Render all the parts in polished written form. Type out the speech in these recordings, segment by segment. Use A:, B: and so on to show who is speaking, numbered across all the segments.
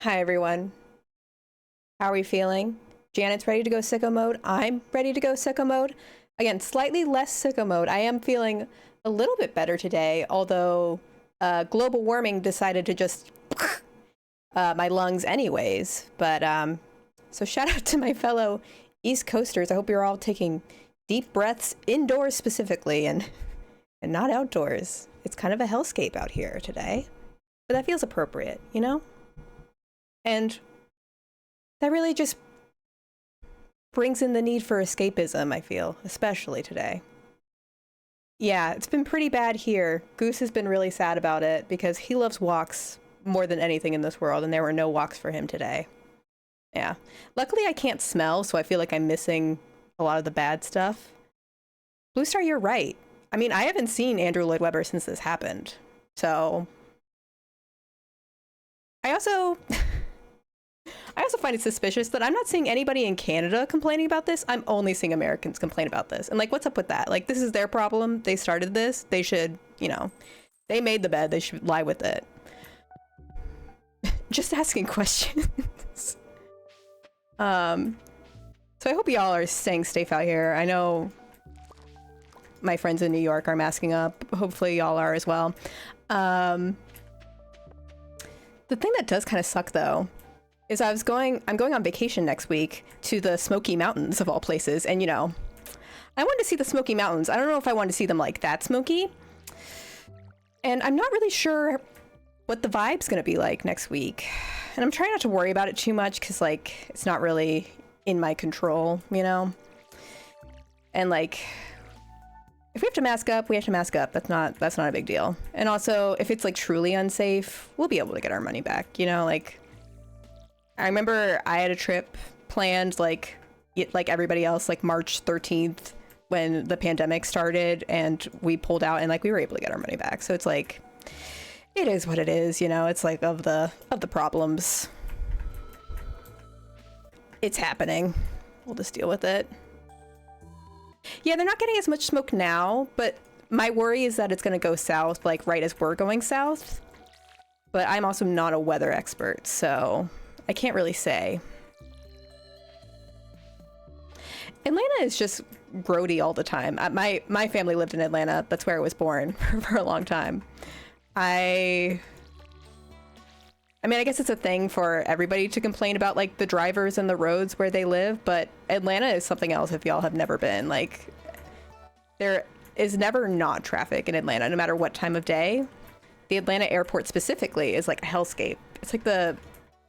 A: Hi everyone. How are we feeling? Janet's ready to go sicko mode. I'm ready to go sicko mode. Again, slightly less sicko mode. I am feeling a little bit better today, although global warming decided to just my lungs anyways. But so shout out to my fellow East Coasters. I hope you're all taking deep breaths indoors specifically and not outdoors. It's kind of a hellscape out here today, but that feels appropriate, you know? And that really just brings in the need for escapism, I feel, especially today. Yeah, it's been pretty bad here. Goose has been really sad about it because he loves walks more than anything in this world, and there were no walks for him today. Yeah. Luckily, I can't smell, so I feel like I'm missing a lot of the bad stuff. Blue Star, you're right. I mean, I haven't seen Andrew Lloyd Webber since this happened. So I also find it suspicious that I'm not seeing anybody in Canada complaining about this. I'm only seeing Americans complain about this. And like, what's up with that? Like, this is their problem. They started this. They should, you know, they made the bed. They should lie with it. Just asking questions. So I hope y'all are staying safe out here. I know my friends in New York are masking up. Hopefully y'all are as well. The thing that does kind of suck though is I'm going on vacation next week to the Smoky Mountains of all places. And you know, I wanted to see the Smoky Mountains. I don't know if I want to see them like that smoky. And I'm not really sure what the vibe's going to be like next week. And I'm trying not to worry about it too much because like, it's not really in my control, you know? And like, if we have to mask up, we have to mask up. That's not a big deal. And also, if it's like truly unsafe, we'll be able to get our money back, you know? Like, I remember I had a trip planned like everybody else, like March 13th when the pandemic started, and we pulled out and like we were able to get our money back. So it's like, it is what it is, you know? It's like of the problems. It's happening. We'll just deal with it. Yeah, they're not getting as much smoke now, but my worry is that it's going to go south, like right as we're going south. But I'm also not a weather expert, so I can't really say. Atlanta is just grody all the time. My family lived in Atlanta. That's where I was born for a long time. I mean, I guess it's a thing for everybody to complain about, like, the drivers and the roads where they live, but Atlanta is something else if y'all have never been. Like, there is never not traffic in Atlanta, no matter what time of day. The Atlanta airport specifically is like a hellscape. It's like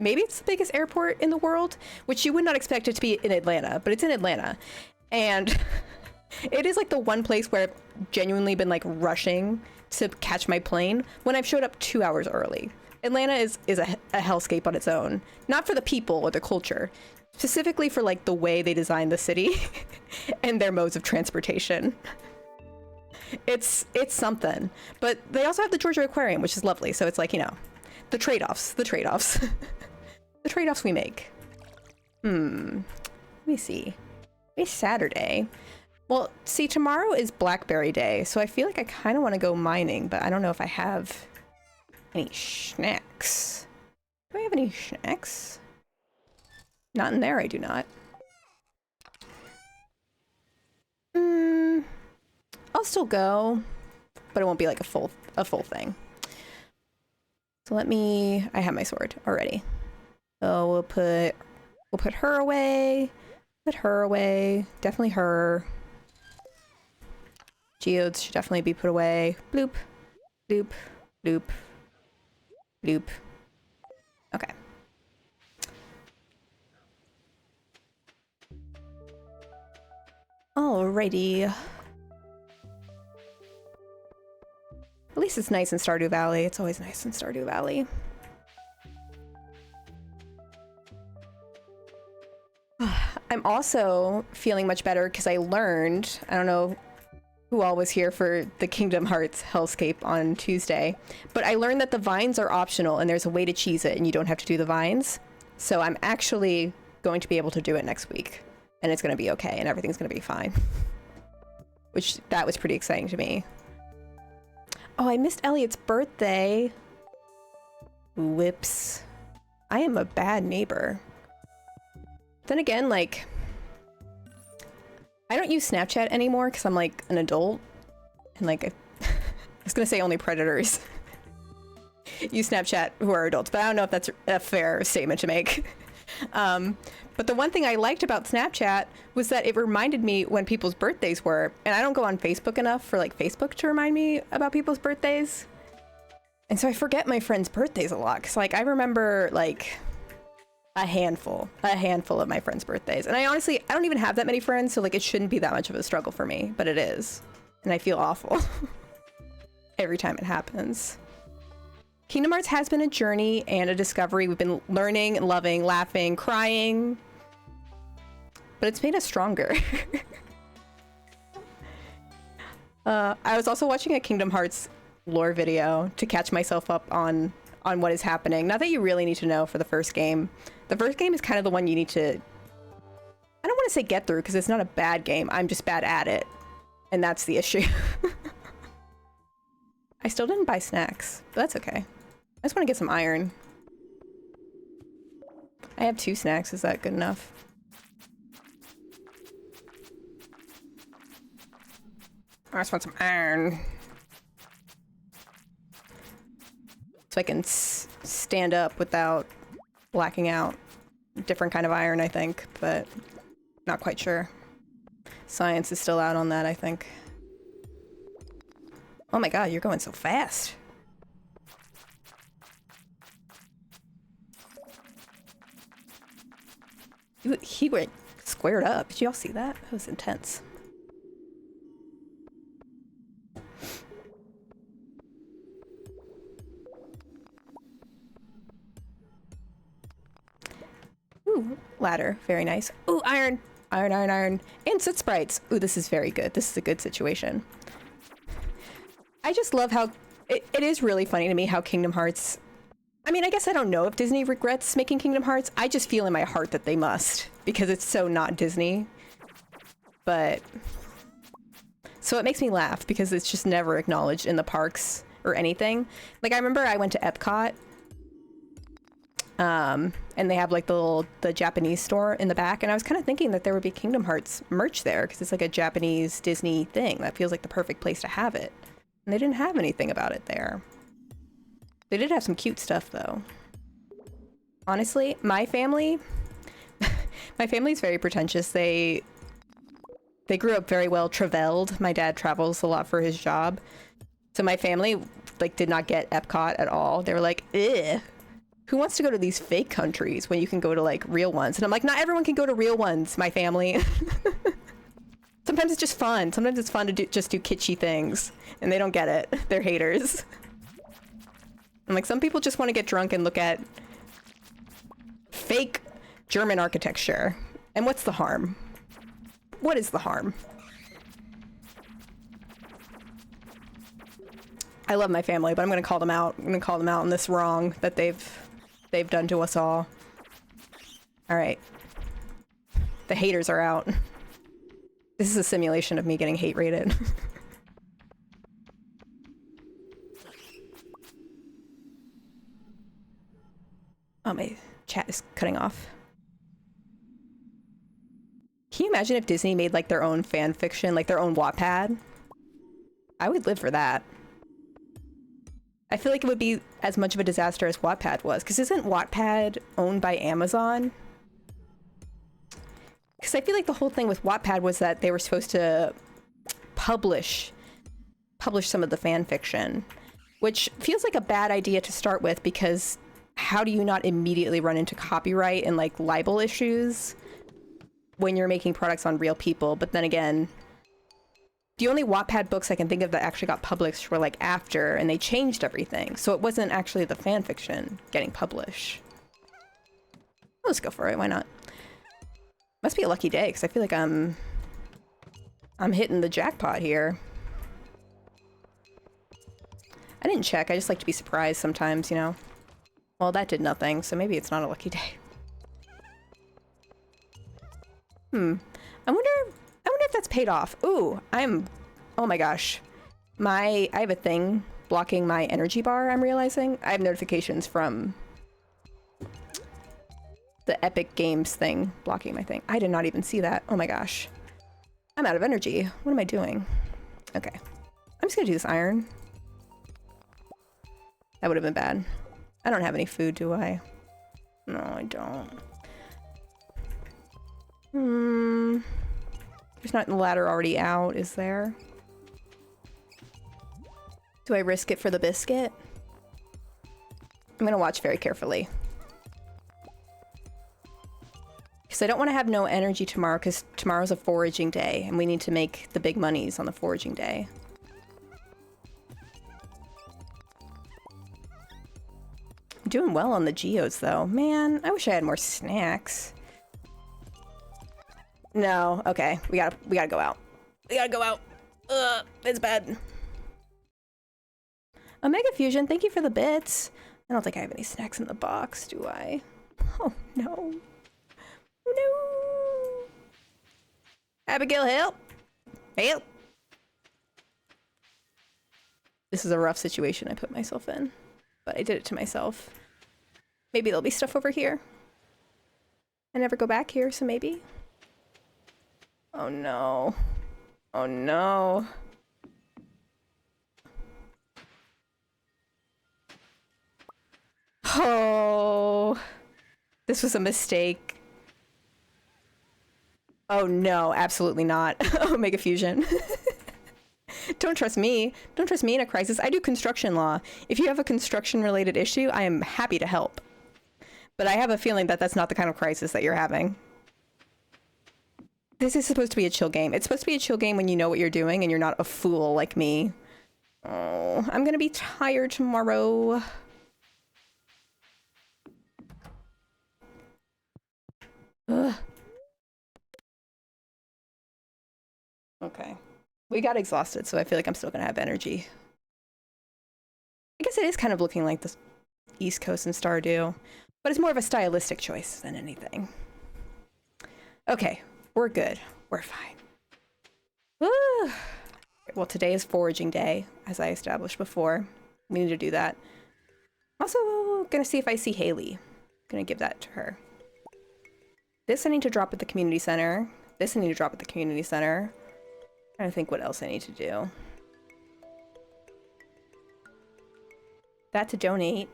A: maybe it's the biggest airport in the world, which you would not expect it to be in Atlanta, but it's in Atlanta. And it is like the one place where I've genuinely been like rushing to catch my plane when I've showed up 2 hours early. Atlanta is a hellscape on its own, not for the people or the culture, specifically for like the way they design the city and their modes of transportation. It's something, but they also have the Georgia Aquarium, which is lovely. So it's like, you know, the trade-offs, the trade-offs we make. Let me see. It's Saturday. Well, see, tomorrow is Blackberry Day, so I feel like I kind of want to go mining, but I don't know if I have any snacks. Do I have any snacks? Not in there, I do not. I'll still go, but it won't be like a full thing. So I have my sword already. So we'll put her away. Put her away. Definitely her. Geodes should definitely be put away. Bloop. Bloop. Bloop. Bloop. Okay. Alrighty. At least it's nice in Stardew Valley. It's always nice in Stardew Valley. I'm also feeling much better because I learned, I don't know who all was here for the Kingdom Hearts Hellscape on Tuesday, but I learned that the vines are optional and there's a way to cheese it and you don't have to do the vines. So I'm actually going to be able to do it next week and it's going to be okay and everything's going to be fine. That was pretty exciting to me. Oh, I missed Elliot's birthday. Whoops. I am a bad neighbor. Then again, like, I don't use Snapchat anymore because I'm like an adult. And like, I was gonna say only predators use Snapchat who are adults, but I don't know if that's a fair statement to make. But the one thing I liked about Snapchat was that it reminded me when people's birthdays were, and I don't go on Facebook enough for like Facebook to remind me about people's birthdays. And so I forget my friends' birthdays a lot. Cause like I remember like a handful of my friends' birthdays. And I don't even have that many friends. So like it shouldn't be that much of a struggle for me, but it is. And I feel awful every time it happens. Kingdom Hearts has been a journey and a discovery. We've been learning, loving, laughing, crying, but it's made us stronger. I was also watching a Kingdom Hearts lore video to catch myself up on what is happening. Not that you really need to know for the first game. The first game is kind of the one you need to, I don't want to say get through because it's not a bad game. I'm just bad at it. And that's the issue. I still didn't buy snacks, but that's okay. I just want to get some iron. I have 2 snacks. Is that good enough? I just want some iron. So I can stand up without blacking out. Different kind of iron, I think, but not quite sure. Science is still out on that, I think. Oh my god, you're going so fast. He went squared up. Did y'all see that? That was intense. Ooh, ladder. Very nice. Ooh, iron. Iron, iron, iron. And soot sprites. Ooh, this is very good. This is a good situation. I just love how... It is really funny to me how Kingdom Hearts... I mean, I guess I don't know if Disney regrets making Kingdom Hearts. I just feel in my heart that they must, because it's so not Disney. But... So it makes me laugh, because it's just never acknowledged in the parks or anything. Like, I remember I went to Epcot, and they have, like, the Japanese store in the back, and I was kind of thinking that there would be Kingdom Hearts merch there, because it's, like, a Japanese Disney thing. That feels like the perfect place to have it. And they didn't have anything about it there. They did have some cute stuff, though. Honestly, my family... my family's very pretentious. They grew up very well traveled. My dad travels a lot for his job. So my family, like, did not get Epcot at all. They were like, ugh. Who wants to go to these fake countries when you can go to, like, real ones? And I'm like, not everyone can go to real ones, my family. Sometimes it's just fun. Sometimes it's fun to just do kitschy things. And they don't get it. They're haters. And like, some people just want to get drunk and look at fake German architecture. And what's the harm? What is the harm? I love my family, but I'm gonna call them out. I'm gonna call them out on this wrong that they've done to us all. Alright. The haters are out. This is a simulation of me getting hate rated. Oh, my chat is cutting off. Can you imagine if Disney made, like, their own fan fiction, like their own Wattpad? I would live for that. I feel like it would be as much of a disaster as Wattpad was, because isn't Wattpad owned by Amazon? Because I feel like the whole thing with Wattpad was that they were supposed to publish some of the fan fiction, which feels like a bad idea to start with, because how do you not immediately run into copyright and like libel issues when you're making products on real people? But then again, the only Wattpad books I can think of that actually got published were like after, and they changed everything. So it wasn't actually the fan fiction getting published. Let's go for it. Why not? Must be a lucky day, because I feel like I'm hitting the jackpot here. I didn't check. I just like to be surprised sometimes, you know? Well, that did nothing, so maybe it's not a lucky day. I wonder if that's paid off. Ooh, oh my gosh. I have a thing blocking my energy bar, I'm realizing. I have notifications from the Epic Games thing blocking my thing. I did not even see that. Oh my gosh. I'm out of energy. What am I doing? Okay. I'm just gonna do this iron. That would have been bad. I don't have any food, do I? No, I don't. There's not a ladder already out, is there? Do I risk it for the biscuit? I'm gonna watch very carefully. Because I don't want to have no energy tomorrow, because tomorrow's a foraging day, and we need to make the big monies on the foraging day. I'm doing well on the geodes, though. Man, I wish I had more snacks. No, okay. We gotta go out. We gotta go out. It's bad. Omega Fusion, thank you for the bits. I don't think I have any snacks in the box, do I? Oh, no. No. Abigail, help! Help! This is a rough situation I put myself in, but I did it to myself. Maybe there'll be stuff over here. I never go back here, so maybe. Oh no. Oh no. Oh. This was a mistake. Oh no, absolutely not. Omega Fusion. Don't trust me. Don't trust me in a crisis. I do construction law. If you have a construction related issue, I am happy to help. But I have a feeling that that's not the kind of crisis that you're having. This is supposed to be a chill game. It's supposed to be a chill game when you know what you're doing and you're not a fool like me. Oh, I'm gonna be tired tomorrow. Ugh. Okay. We got exhausted, so I feel like I'm still gonna have energy. I guess it is kind of looking like the East Coast and Stardew, but it's more of a stylistic choice than anything. Okay, we're good. We're fine. Woo! Well, today is foraging day, as I established before. We need to do that. Also, gonna see if I see Haley. Gonna give that to her. This I need to drop at the community center. This I need to drop at the community center. Trying to think what else I need to do. That to donate.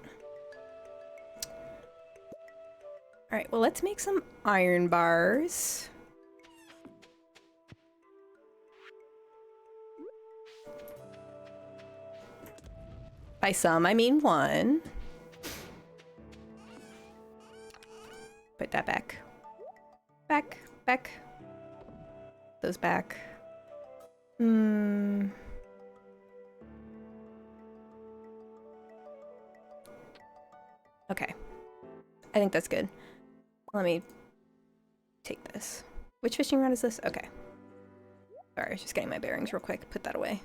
A: Alright, well let's make some iron bars. By some, I mean one. Put that back. Back, back. Those back. Okay. I think that's good. Let me take this. Which fishing rod is this? Okay. Sorry, I was just getting my bearings real quick. Put that away.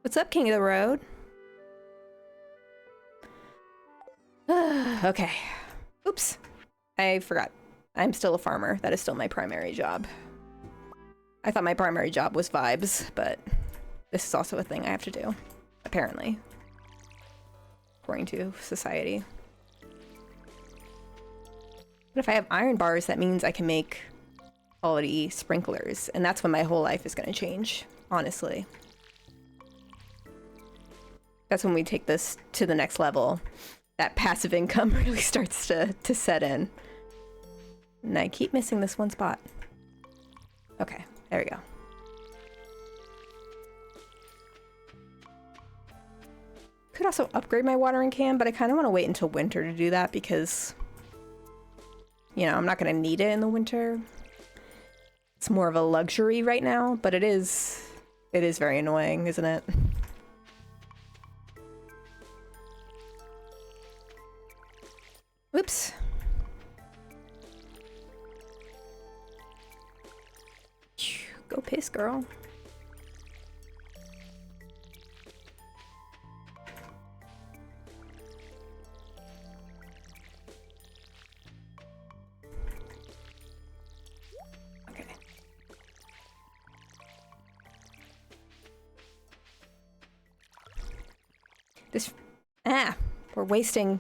A: What's up, King of the Road? Okay. Oops. I forgot. I'm still a farmer. That is still my primary job. I thought my primary job was vibes, but this is also a thing I have to do, apparently. According to society. But if I have iron bars, that means I can make quality sprinklers, and that's when my whole life is going to change, honestly. That's when we take this to the next level. That passive income really starts to set in. And I keep missing this one spot. Okay, there we go. Could also upgrade my watering can, but I kind of want to wait until winter to do that because, you know, I'm not going to need it in the winter. It's more of a luxury right now, but it is very annoying, isn't it? Oops. Go piss, girl. Okay. This... we're wasting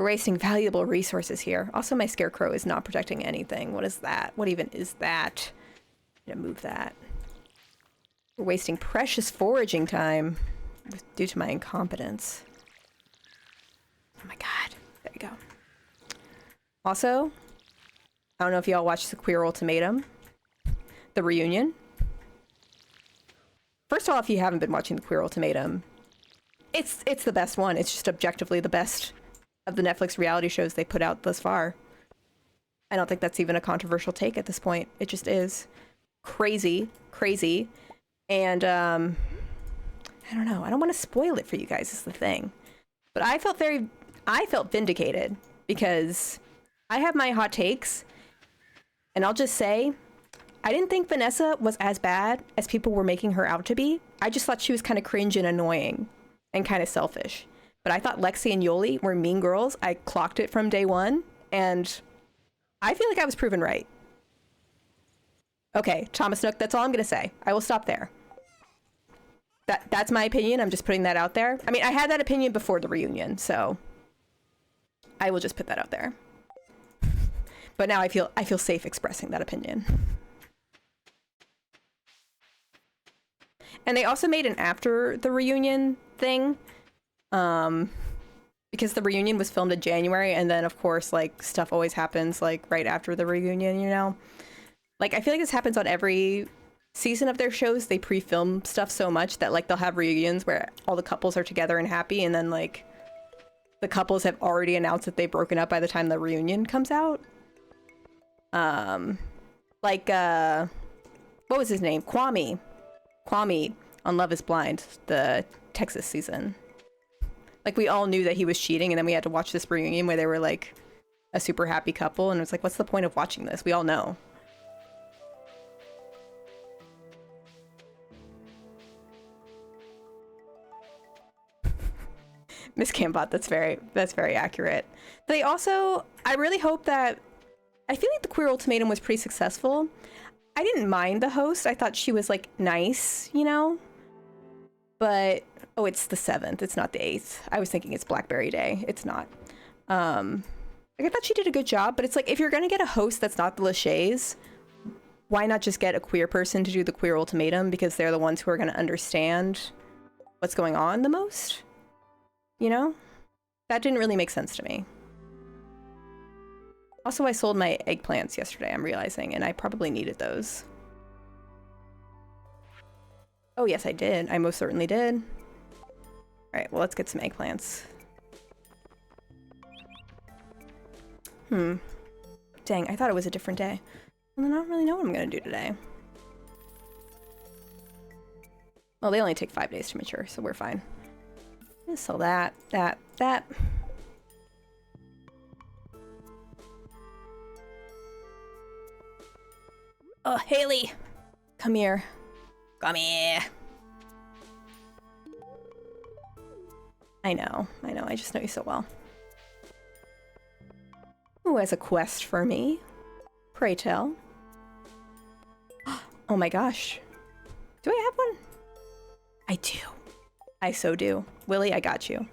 A: We're wasting valuable resources here. Also, my scarecrow is not protecting anything. What is that? What even is that? I'm gonna move that. We're wasting precious foraging time due to my incompetence. Oh my god. There you go. Also, I don't know if y'all watched the Queer Ultimatum, the reunion. First of all, if you haven't been watching the Queer Ultimatum, it's the best one. It's just objectively the best of the Netflix reality shows they put out thus far. I don't think that's even a controversial take at this point. It just is. Crazy, crazy. And, I don't know. I don't want to spoil it for you guys is the thing. But I felt vindicated because I have my hot takes. And I'll just say, I didn't think Vanessa was as bad as people were making her out to be. I just thought she was kind of cringe and annoying and kind of selfish. But I thought Lexi and Yoli were mean girls. I clocked it from day one, and I feel like I was proven right. Okay, Thomas Nook, that's all I'm going to say. I will stop there. That's my opinion. I'm just putting that out there. I mean, I had that opinion before the reunion, so I will just put that out there. But now I feel safe expressing that opinion. And they also made an after the reunion thing. Because the reunion was filmed in January, and then of course, like, stuff always happens like right after the reunion, you know? Like, I feel like this happens on every season of their shows. They pre-film stuff so much that, like, they'll have reunions where all the couples are together and happy, and then, like, the couples have already announced that they've broken up by the time the reunion comes out. Like, what was his name? Kwame on Love is Blind, the Texas season. Like, we all knew that he was cheating, and then we had to watch this reunion where they were, like, a super happy couple, and it was like, what's the point of watching this? We all know. Miss Cambot, that's very accurate. They also, I really hope that, I feel like the Queer Ultimatum was pretty successful. I didn't mind the host. I thought she was, like, nice, you know? But, oh, it's the 7th. It's not the 8th. I was thinking it's Blackberry Day. It's not. Like, I thought she did a good job, but it's like, if you're gonna get a host that's not the Lachey's, why not just get a queer person to do the Queer Ultimatum? Because they're the ones who are gonna understand what's going on the most? You know? That didn't really make sense to me. Also, I sold my eggplants yesterday, I'm realizing, and I probably needed those. Oh, yes, I did. I most certainly did. Alright, well, let's get some eggplants. Dang, I thought it was a different day. Well, I don't really know what I'm gonna do today. Well, they only take 5 days to mature, so we're fine. Just sell that. Oh, Haley! Come here. Come here. I know, I just know you so well. Who has a quest for me? Pray tell. Oh my gosh. Do I have one? I do. I so do. Willy, I got you.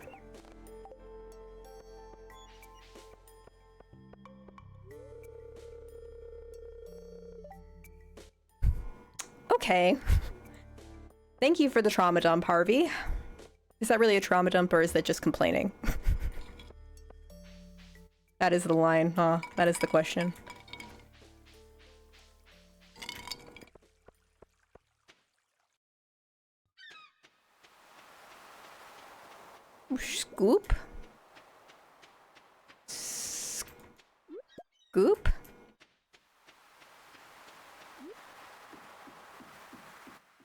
A: Okay. Thank you for the trauma dump, Harvey. Is that really a trauma dump, or is that just complaining? That is the line, huh? That is the question. Scoop? Scoop?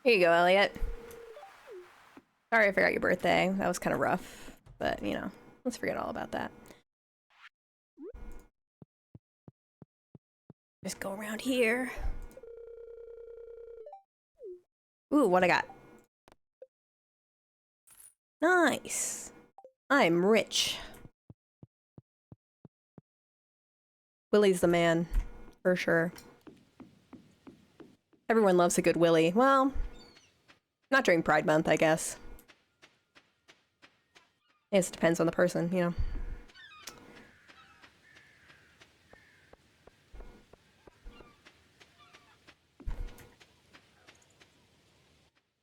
A: Here you go, Elliot. Sorry I forgot your birthday. That was kind of rough. But, you know, let's forget all about that. Just go around here. Ooh, what I got? Nice. I'm rich. Willy's the man, for sure. Everyone loves a good Willy. Well, not during Pride Month, I guess. It depends on the person, you know.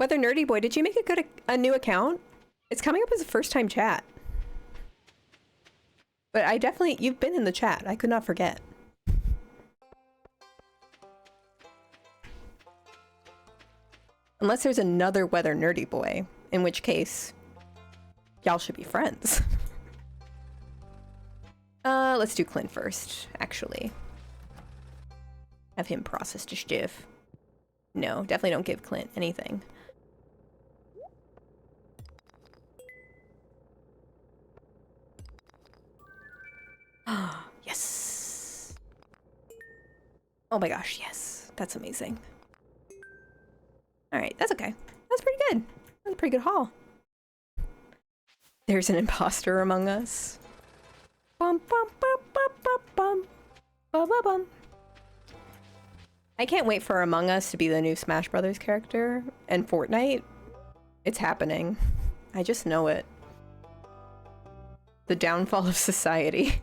A: Whether Nerdy Boy, did you make a new account? It's coming up as a first time chat. But I definitely, you've been in the chat. I could not forget. Unless there's another Weather Nerdy Boy, in which case, y'all should be friends. Let's do Clint first, actually. Have him process the stuff. No, definitely don't give Clint anything. Yes. Oh my gosh, yes. That's amazing. All right, that's okay. That's pretty good. That's a pretty good haul. There's an imposter among us. Bum, bum, bum, bum, bum, bum. Bum, bum, bum. I can't wait for Among Us to be the new Smash Brothers character. And Fortnite, it's happening. I just know it. The downfall of society.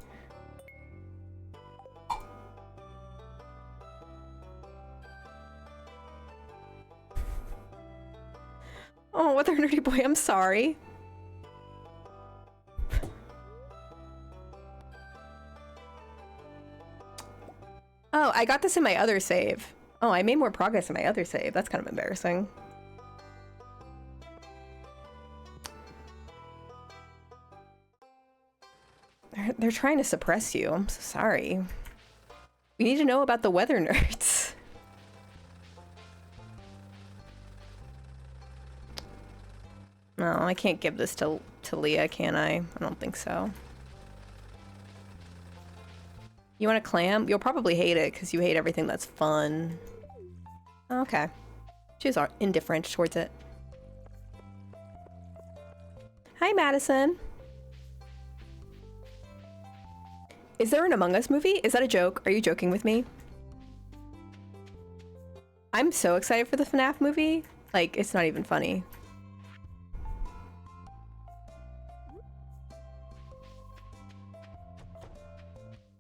A: Oh, Weather Nerdy Boy, I'm sorry. Oh, I got this in my other save. Oh, I made more progress in my other save. That's kind of embarrassing. They're trying to suppress you. I'm so sorry. We need to know about the weather nerds. No, I can't give this to Leah, can I? I don't think so. You want a clam? You'll probably hate it because you hate everything that's fun. Okay. She's indifferent towards it. Hi, Madison. Is there an Among Us movie? Is that a joke? Are you joking with me? I'm so excited for the FNAF movie. Like, it's not even funny.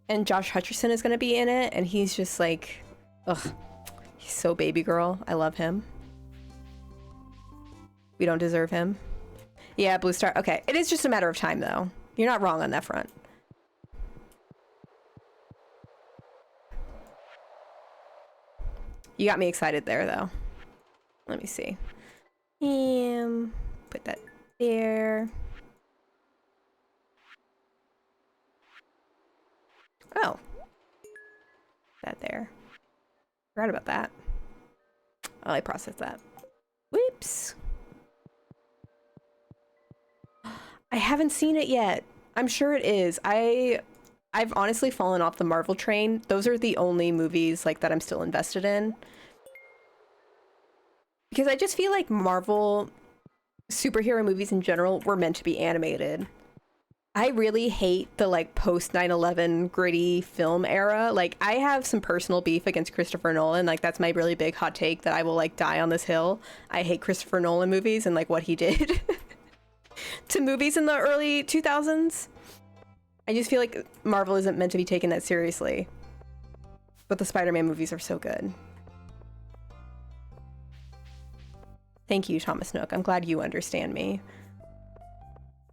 A: And Josh Hutcherson is gonna be in it, and he's just like, ugh, he's so baby girl. I love him. We don't deserve him. Yeah, Blue Star. Okay, it is just a matter of time, though. You're not wrong on that front. You got me excited there, though. Let me see. Put that there. Oh. That there. Forgot about that. Oh, I processed that. Whoops. I haven't seen it yet. I'm sure it is. I've honestly fallen off the Marvel train. Those are the only movies like that I'm still invested in. Because I just feel like Marvel superhero movies in general were meant to be animated. I really hate the like post 9/11 gritty film era. Like I have some personal beef against Christopher Nolan. Like that's my really big hot take that I will like die on this hill. I hate Christopher Nolan movies and like what he did to movies in the early 2000s. I just feel like Marvel isn't meant to be taken that seriously. But the Spider-Man movies are so good. Thank you, Thomas Nook. I'm glad you understand me.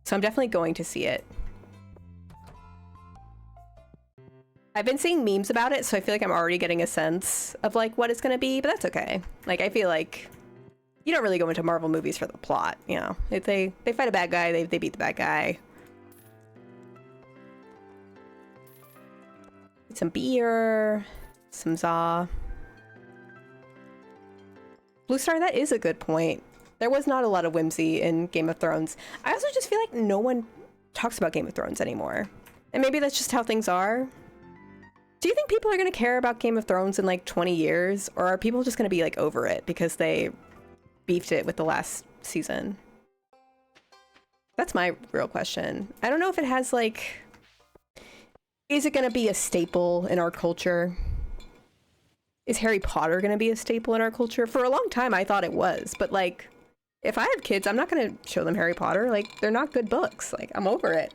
A: So I'm definitely going to see it. I've been seeing memes about it, so I feel like I'm already getting a sense of like what it's gonna be, but that's okay. Like I feel like you don't really go into Marvel movies for the plot, you know. If they fight a bad guy, they beat the bad guy. Some beer, some za. Blue Star, that is a good point. There was not a lot of whimsy in Game of Thrones. I also just feel like no one talks about Game of Thrones anymore. And maybe that's just how things are. Do you think people are going to care about Game of Thrones in like 20 years? Or are people just going to be like over it because they beefed it with the last season? That's my real question. I don't know if it has like... Is it going to be a staple in our culture? Is Harry Potter going to be a staple in our culture? For a long time, I thought it was. But like, if I have kids, I'm not going to show them Harry Potter. Like, they're not good books. Like, I'm over it.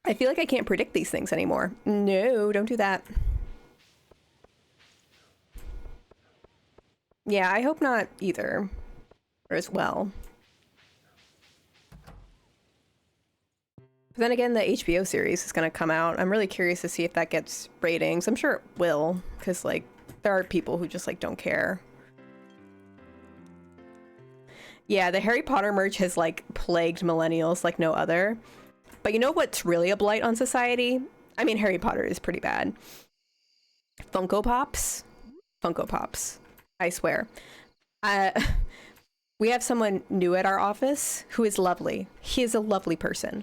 A: I feel like I can't predict these things anymore. No, don't do that. Yeah, I hope not either. Or as well. But then again, the HBO series is going to come out. I'm really curious to see if that gets ratings. I'm sure it will, because, like, there are people who just, like, don't care. Yeah, the Harry Potter merch has, like, plagued millennials like no other. But you know what's really a blight on society? I mean, Harry Potter is pretty bad. Funko Pops. Funko Pops. I swear. Uh, we have someone new at our office who is lovely. He is a lovely person.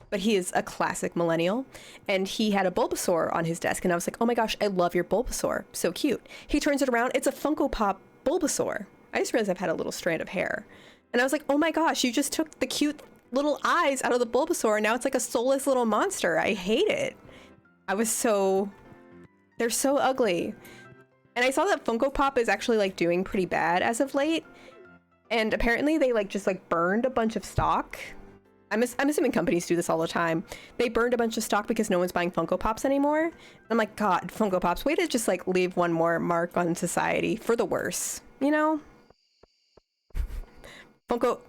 A: But he is a classic millennial, and he had a Bulbasaur on his desk, and I was like, oh my gosh, I love your Bulbasaur. So cute. He turns it around, it's a Funko Pop Bulbasaur. I just realized I've had a little strand of hair. And I was like, oh my gosh, you just took the cute little eyes out of the Bulbasaur, and now it's like a soulless little monster. I hate it. They're so ugly. And I saw that Funko Pop is actually like doing pretty bad as of late. And apparently they like just like burned a bunch of stock. I'm assuming companies do this all the time. They burned a bunch of stock because no one's buying Funko Pops anymore. I'm like, God, Funko Pops, way to just like leave one more mark on society for the worse, you know? Funko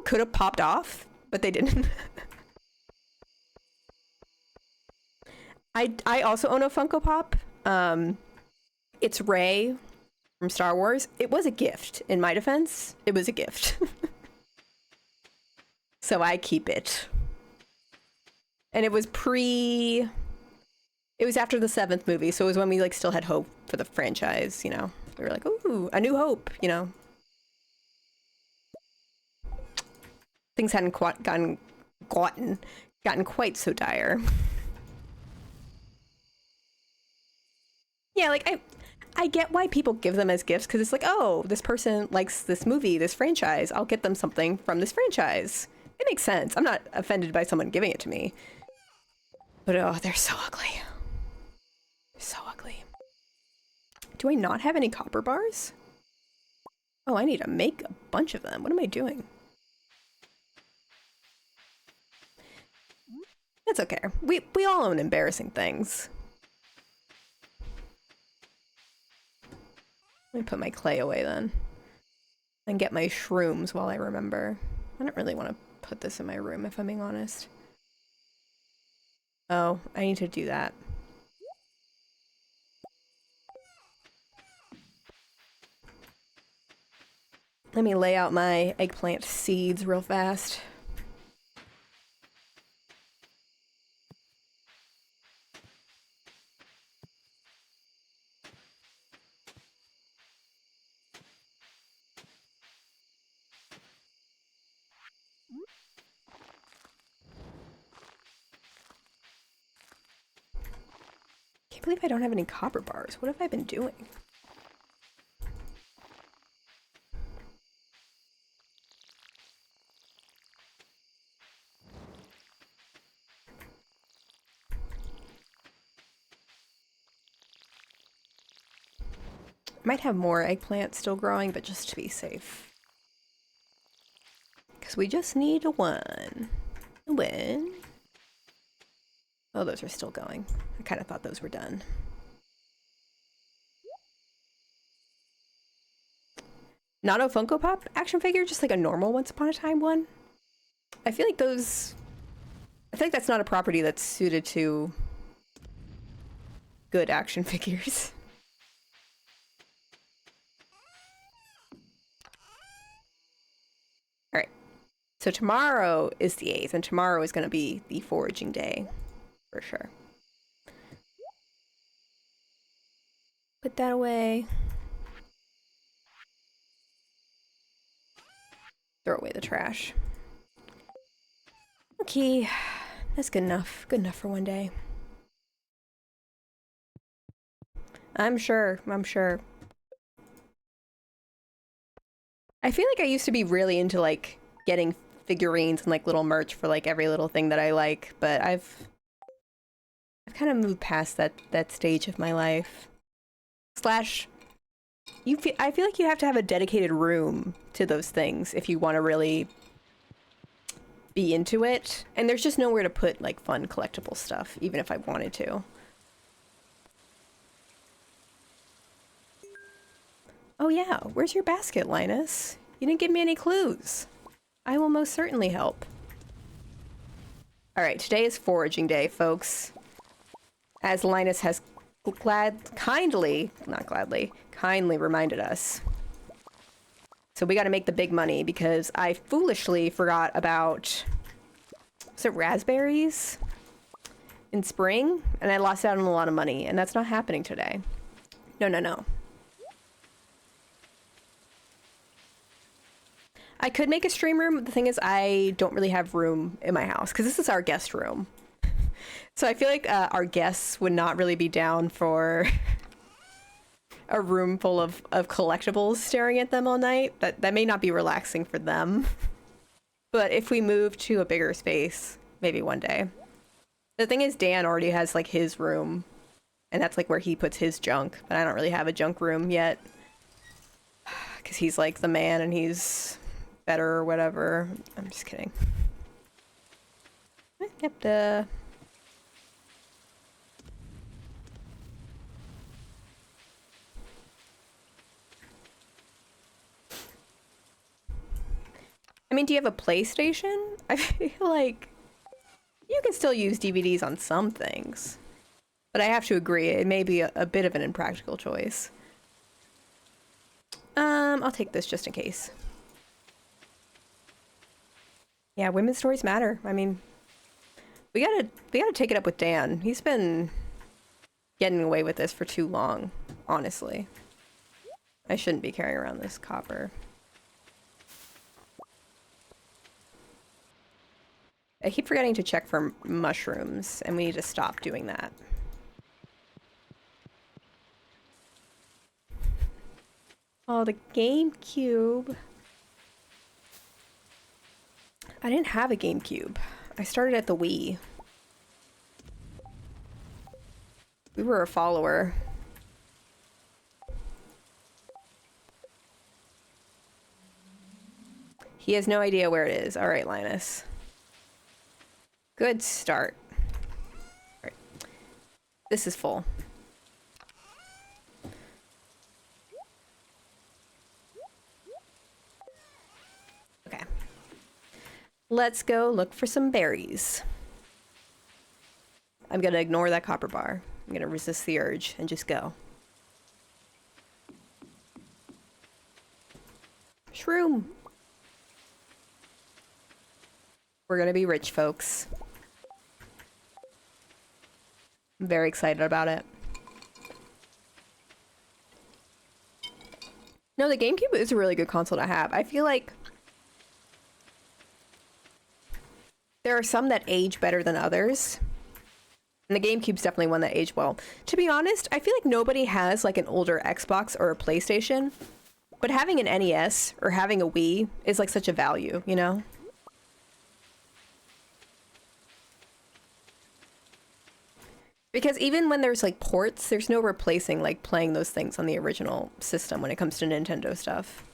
A: could have popped off, but they didn't. I also own a Funko Pop. It's Rey from Star Wars. It was a gift. In my defense, it was a gift. So I keep it. And it was after the 7th movie, so it was when we like still had hope for the franchise, you know. We were like, ooh, a new hope, you know. Things hadn't gotten quite so dire. Yeah, like I get why people give them as gifts, because it's like, oh, this person likes this movie, this franchise. I'll get them something from this franchise. It makes sense. I'm not offended by someone giving it to me. But oh, they're so ugly. So ugly. Do I not have any copper bars? Oh, I need to make a bunch of them. What am I doing? It's okay. We all own embarrassing things. Let me put my clay away then. And get my shrooms while I remember. I don't really want to put this in my room, if I'm being honest. Oh, I need to do that. Let me lay out my eggplant seeds real fast. Can't believe I don't have any copper bars. What have I been doing? Might have more eggplants still growing, but just to be safe. Because we just need a one. A win. Oh, those are still going. I kind of thought those were done. Not a Funko Pop action figure, just like a normal Once Upon a Time one. I feel like that's not a property that's suited to good action figures. Alright. So tomorrow is the 8th, and tomorrow is going to be the foraging day. For sure. Put that away. Throw away the trash. Okay. That's good enough. Good enough for one day. I'm sure. I feel like I used to be really into like getting figurines and like little merch for like every little thing that I like, but I've kind of moved past that stage of my life. Slash, I feel like you have to have a dedicated room to those things if you want to really be into it. And there's just nowhere to put like fun collectible stuff, even if I wanted to. Oh yeah, where's your basket, Linus? You didn't give me any clues. I will most certainly help. Alright, today is foraging day, folks. As Linus has kindly reminded us. So we gotta make the big money because I foolishly forgot about, was it raspberries in spring? And I lost out on a lot of money, and that's not happening today. No, no, no. I could make a stream room. The thing is, I don't really have room in my house because this is our guest room. So I feel like our guests would not really be down for a room full of collectibles staring at them all night. That may not be relaxing for them. But if we move to a bigger space, maybe one day. The thing is, Dan already has like his room, and that's like where he puts his junk. But I don't really have a junk room yet because he's like the man and he's better or whatever. I'm just kidding. Yep. I mean, do you have a PlayStation? I feel like you can still use DVDs on some things. But I have to agree, it may be a bit of an impractical choice. I'll take this just in case. Yeah, women's stories matter. I mean, we gotta take it up with Dan. He's been getting away with this for too long, honestly. I shouldn't be carrying around this copper. I keep forgetting to check for mushrooms, and we need to stop doing that. Oh, the GameCube. I didn't have a GameCube. I started at the Wii. We were a follower. He has no idea where it is. All right, Linus. Good start. All right. This is full. Okay. Let's go look for some berries. I'm gonna ignore that copper bar. I'm gonna resist the urge and just go. Shroom. We're gonna be rich, folks. I'm very excited about it. No, the GameCube is a really good console to have. I feel like there are some that age better than others. And the GameCube's definitely one that aged well. To be honest, I feel like nobody has like an older Xbox or a PlayStation. But having an NES or having a Wii is like such a value, you know? Because even when there's like ports, there's no replacing like playing those things on the original system when it comes to Nintendo stuff.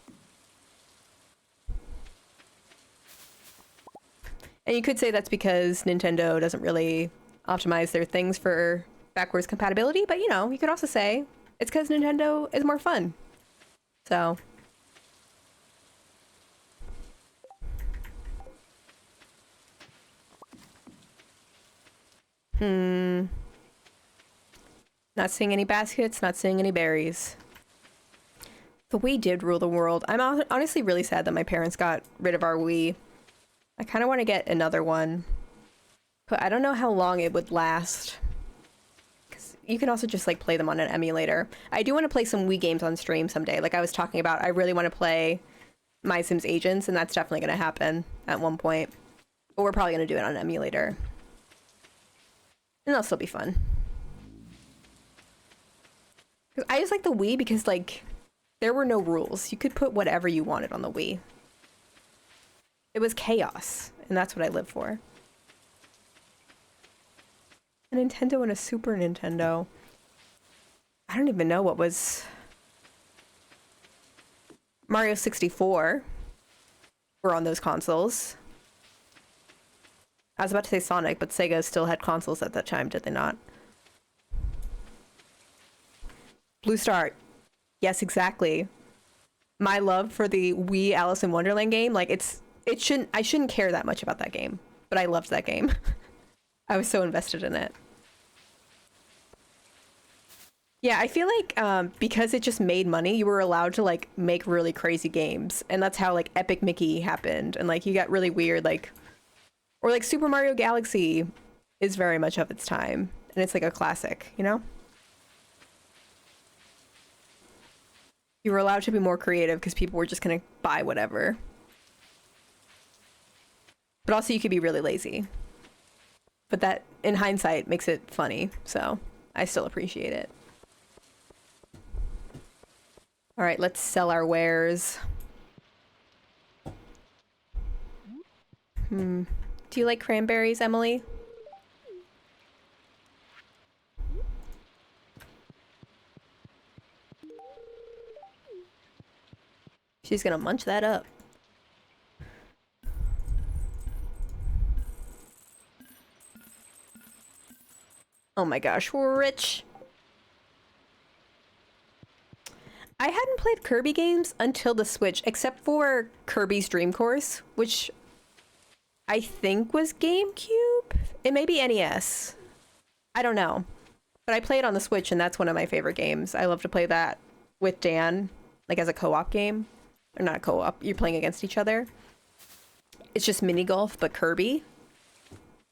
A: And you could say that's because Nintendo doesn't really optimize their things for backwards compatibility, but you know, you could also say it's because Nintendo is more fun. So. Not seeing any baskets, not seeing any berries. The Wii did rule the world. I'm honestly really sad that my parents got rid of our Wii. I kind of want to get another one. But I don't know how long it would last. Because you can also just like play them on an emulator. I do want to play some Wii games on stream someday. Like I was talking about, I really want to play My Sims Agents, and that's definitely going to happen at one point. But we're probably going to do it on an emulator. And that'll still be fun. I just like the Wii because, like, there were no rules. You could put whatever you wanted on the Wii. It was chaos, and that's what I live for. A Nintendo and a Super Nintendo. I don't even know what was... Mario 64 were on those consoles. I was about to say Sonic, but Sega still had consoles at that time, did they not? Blue Star. Yes, exactly. my love for the Wii Alice in Wonderland game, like I shouldn't care that much about that game, but I loved that game. I was so invested in it. Yeah, I feel like because it just made money, you were allowed to like make really crazy games, and that's how like Epic Mickey happened, and like you got really weird, like or like Super Mario Galaxy is very much of its time, and it's like a classic, you know? You were allowed to be more creative because people were just gonna buy whatever. But also you could be really lazy. But that, in hindsight, makes it funny, so I still appreciate it. All right, let's sell our wares. Do you like cranberries, Emily? She's gonna munch that up. Oh my gosh, we're rich. I hadn't played Kirby games until the Switch, except for Kirby's Dream Course, which I think was GameCube? It may be NES. I don't know. But I play it on the Switch, and that's one of my favorite games. I love to play that with Dan, like as a co-op game. Or not a co-op, you're playing against each other. It's just mini golf, but Kirby.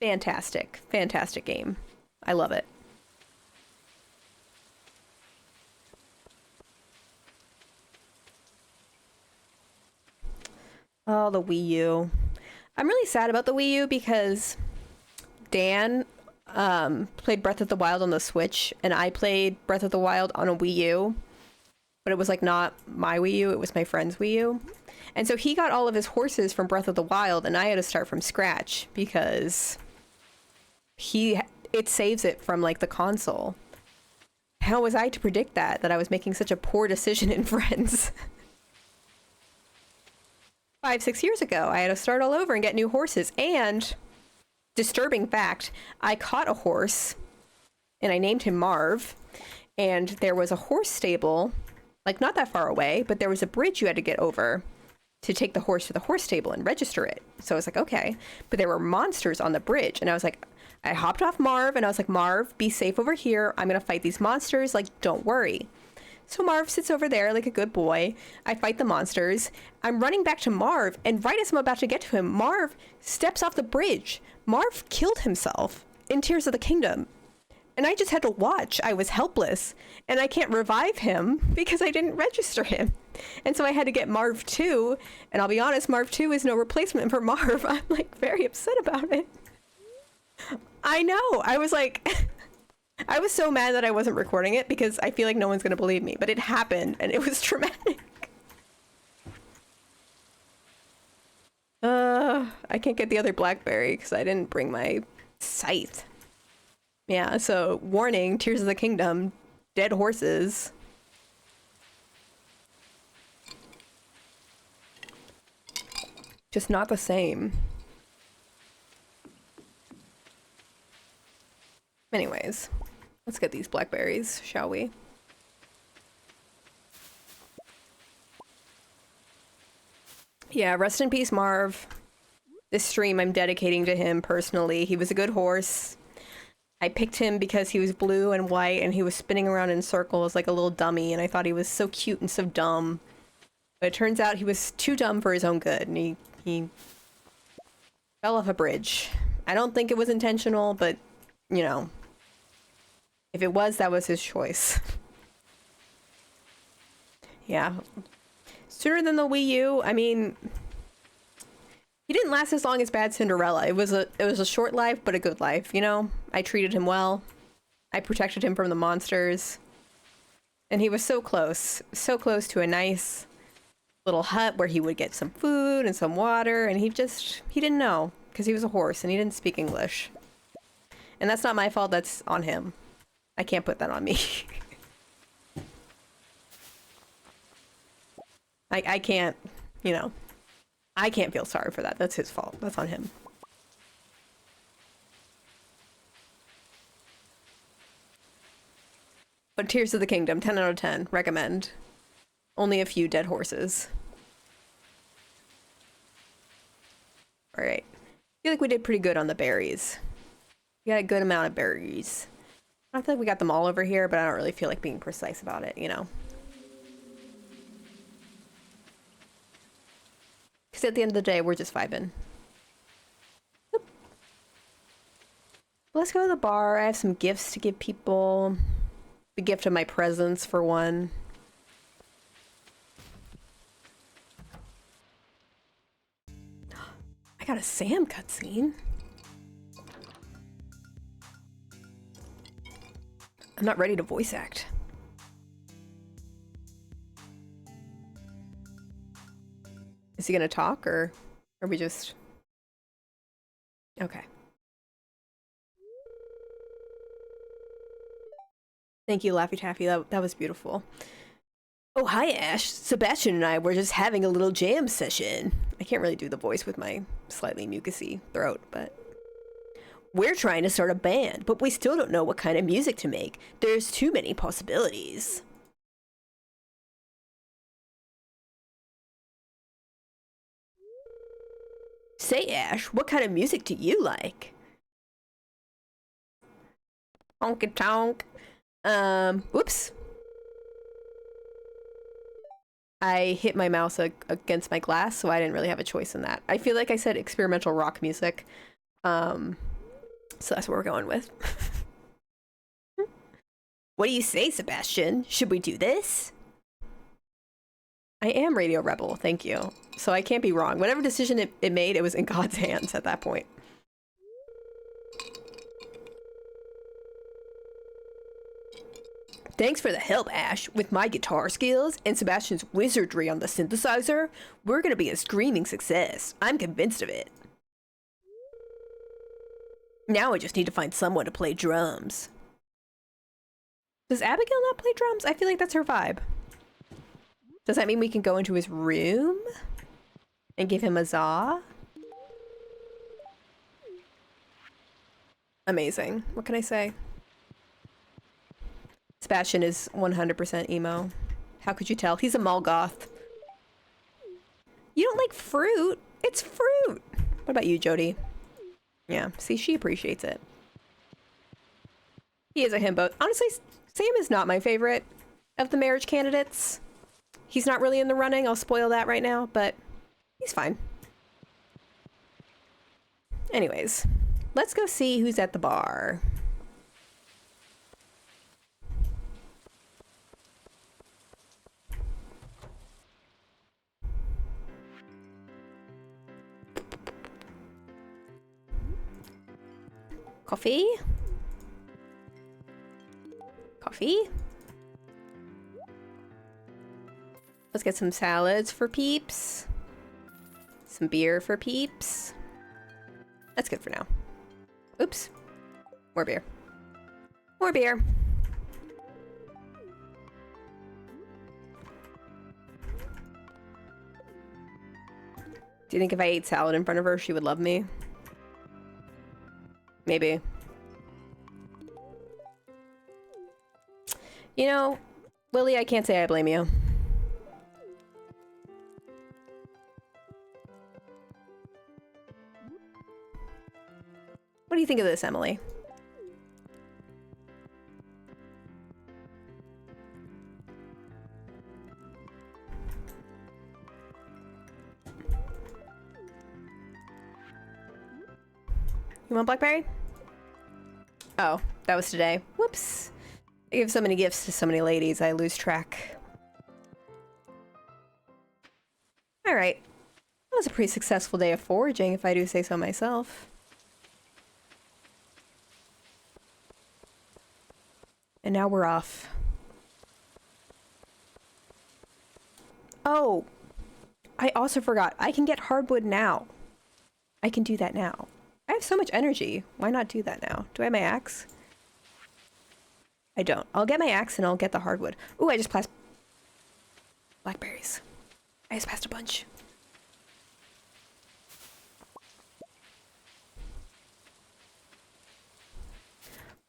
A: Fantastic. Fantastic game. I love it. Oh, the Wii U. I'm really sad about the Wii U because Dan played Breath of the Wild on the Switch, and I played Breath of the Wild on a Wii U. But it was like not my Wii U, it was my friend's Wii U. And so he got all of his horses from Breath of the Wild, and I had to start from scratch because it saves it from like the console. How was I to predict that I was making such a poor decision in Friends? 5-6 years ago, I had to start all over and get new horses. And disturbing fact, I caught a horse and I named him Marv. And there was a horse stable, like not that far away, but there was a bridge you had to get over to take the horse to the horse stable and register it. So I was like, okay. But there were monsters on the bridge. And I was like, I hopped off Marv and I was like, Marv, be safe over here. I'm going to fight these monsters. Like, don't worry. So Marv sits over there like a good boy. I fight the monsters. I'm running back to Marv, and right as I'm about to get to him, Marv steps off the bridge. Marv killed himself in Tears of the Kingdom. And I just had to watch. I was helpless. And I can't revive him because I didn't register him. And so I had to get Marv 2. And I'll be honest, Marv 2 is no replacement for Marv. I'm like very upset about it. I know. I was like... I was so mad that I wasn't recording it because I feel like no one's going to believe me, but it happened and it was traumatic. I can't get the other blackberry because I didn't bring my scythe. Yeah, so warning, Tears of the Kingdom, dead horses. Just not the same. Anyways, let's get these blackberries, shall we? Yeah, rest in peace, Marv. This stream I'm dedicating to him personally. He was a good horse. I picked him because he was blue and white and he was spinning around in circles like a little dummy, and I thought he was so cute and so dumb. But it turns out he was too dumb for his own good, and he fell off a bridge. I don't think it was intentional, but, you know, if it was, that was his choice. Yeah. Sooner than the Wii U, I mean, he didn't last as long as Bad Cinderella. It was a short life, but a good life, you know? I treated him well. I protected him from the monsters. And he was so close to a nice little hut where he would get some food and some water, and he didn't know, because he was a horse and he didn't speak English. And that's not my fault, that's on him. I can't put that on me. I can't, you know, I can't feel sorry for that. That's his fault. That's on him. But Tears of the Kingdom, 10 out of 10. Recommend. Only a few dead horses. All right. I feel like we did pretty good on the berries. We got a good amount of berries. I don't feel like we got them all over here, but I don't really feel like being precise about it, you know? Because at the end of the day, we're just vibing. Oop. Let's go to the bar. I have some gifts to give people. The gift of my presence, for one. I got a Sam cutscene. I'm not ready to voice act. Is he gonna talk, or are we just... Okay. Thank you, Laffy Taffy. That was beautiful. Oh, hi, Ash. Sebastian and I were just having a little jam session. I can't really do the voice with my slightly mucusy throat, but... We're trying to start a band, but we still don't know what kind of music to make. There's too many possibilities. Say, Ash, what kind of music do you like? Honky tonk. Whoops. I hit my mouse against my glass, so I didn't really have a choice in that. I feel like I said experimental rock music. So that's what we're going with. What do you say, Sebastian? Should we do this? I am Radio Rebel, thank you. So I can't be wrong. Whatever decision it made, it was in God's hands at that point. Thanks for the help, Ash. With my guitar skills and Sebastian's wizardry on the synthesizer, we're gonna be a screaming success. I'm convinced of it. Now I just need to find someone to play drums. Does Abigail not play drums? I feel like that's her vibe. Does that mean we can go into his room and give him a za? Amazing. What can I say? Sebastian is 100% emo. How could you tell? He's a Molgoth. You don't like fruit? It's fruit. What about you, Jody? Yeah, see, she appreciates it. He is a himbo. Honestly, Sam is not my favorite of the marriage candidates. He's not really in the running. I'll spoil that right now, but he's fine. Anyways, let's go see who's at the bar. Coffee? Coffee? Let's get some salads for peeps. Some beer for peeps. That's good for now. Oops. More beer. More beer. Do you think if I ate salad in front of her, she would love me? Maybe. You know, Lily, I can't say I blame you. What do you think of this, Emily? You want blackberry? Oh, that was today. Whoops. I give so many gifts to so many ladies, I lose track. Alright. That was a pretty successful day of foraging, if I do say so myself. And now we're off. Oh! I also forgot. I can get hardwood now. I can do that now. I have so much energy. Why not do that now? Do I have my axe? I don't. I'll get my axe and I'll get the hardwood. Ooh, I just passed blackberries. I just passed a bunch.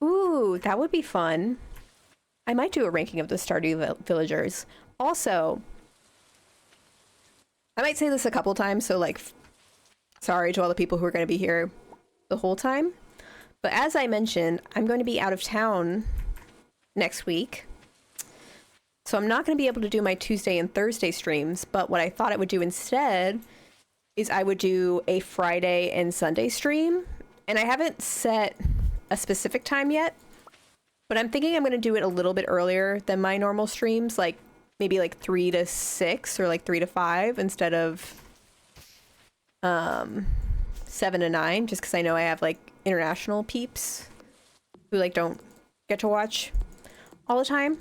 A: Ooh, that would be fun. I might do a ranking of the Stardew villagers. Also, I might say this a couple times, so like, sorry to all the people who are going to be here the whole time. But as I mentioned, I'm going to be out of town next week. So I'm not going to be able to do my Tuesday and Thursday streams, but what I thought I would do instead is I would do a Friday and Sunday stream. And I haven't set a specific time yet, but I'm thinking I'm going to do it a little bit earlier than my normal streams, like maybe like 3 to 6 or like 3 to 5 instead of 7 to 9, just because I know I have like international peeps who like don't get to watch all the time.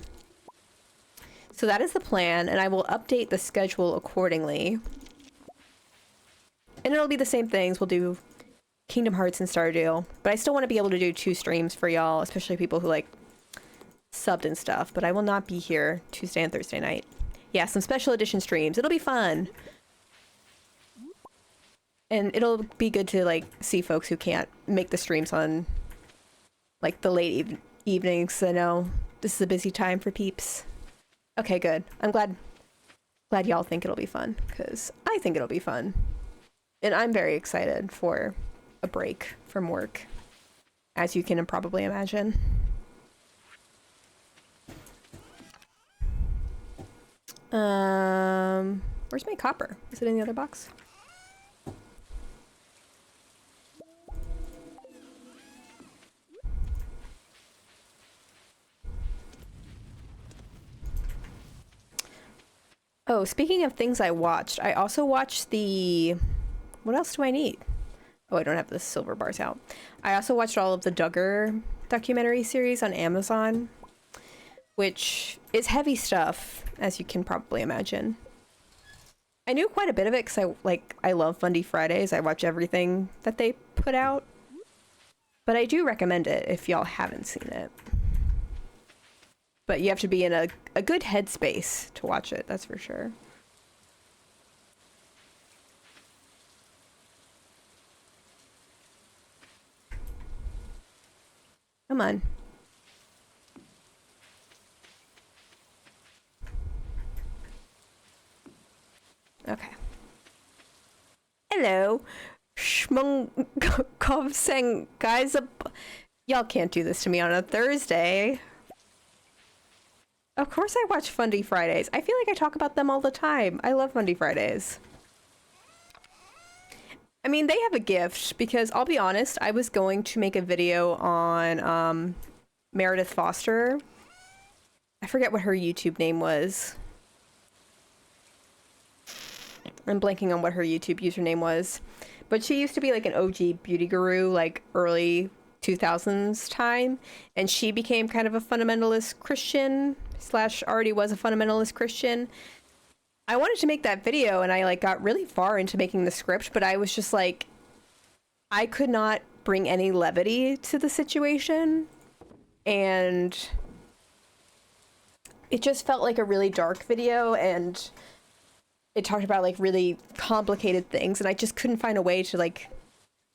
A: So that is the plan, and I will update the schedule accordingly. And it'll be the same things. We'll do Kingdom Hearts and Stardew, but I still want to be able to do 2 streams for y'all, especially people who like subbed and stuff. But I will not be here Tuesday and Thursday night. Yeah, some special edition streams. It'll be fun. And it'll be good to like see folks who can't make the streams on like the late evenings. I know this is a busy time for peeps. Okay, good. I'm glad y'all think it'll be fun, because I think it'll be fun. And I'm very excited for a break from work, as you can probably imagine. Where's my copper? Is it in the other box? Oh, speaking of things I watched, I also watched the... What else do I need? Oh, I don't have the silver bars out. I also watched all of the Duggar documentary series on Amazon, which is heavy stuff, as you can probably imagine. I knew quite a bit of it because I love Fundy Fridays. I watch everything that they put out. But I do recommend it if y'all haven't seen it. But you have to be in a good headspace to watch it, that's for sure. Come on. Okay. Hello. Shmungkov saying, guys, y'all can't do this to me on a Thursday. Of course I watch Fundy Fridays. I feel like I talk about them all the time. I love Fundy Fridays. I mean, they have a gift, because I'll be honest, I was going to make a video on Meredith Foster. I forget what her YouTube name was. I'm blanking on what her YouTube username was. But she used to be like an OG beauty guru, like early 2000s time. And she became kind of a fundamentalist Christian, / already was a fundamentalist Christian. I wanted to make that video, and I like got really far into making the script, but I was just like, I could not bring any levity to the situation, and it just felt like a really dark video, and it talked about like really complicated things, and I just couldn't find a way to like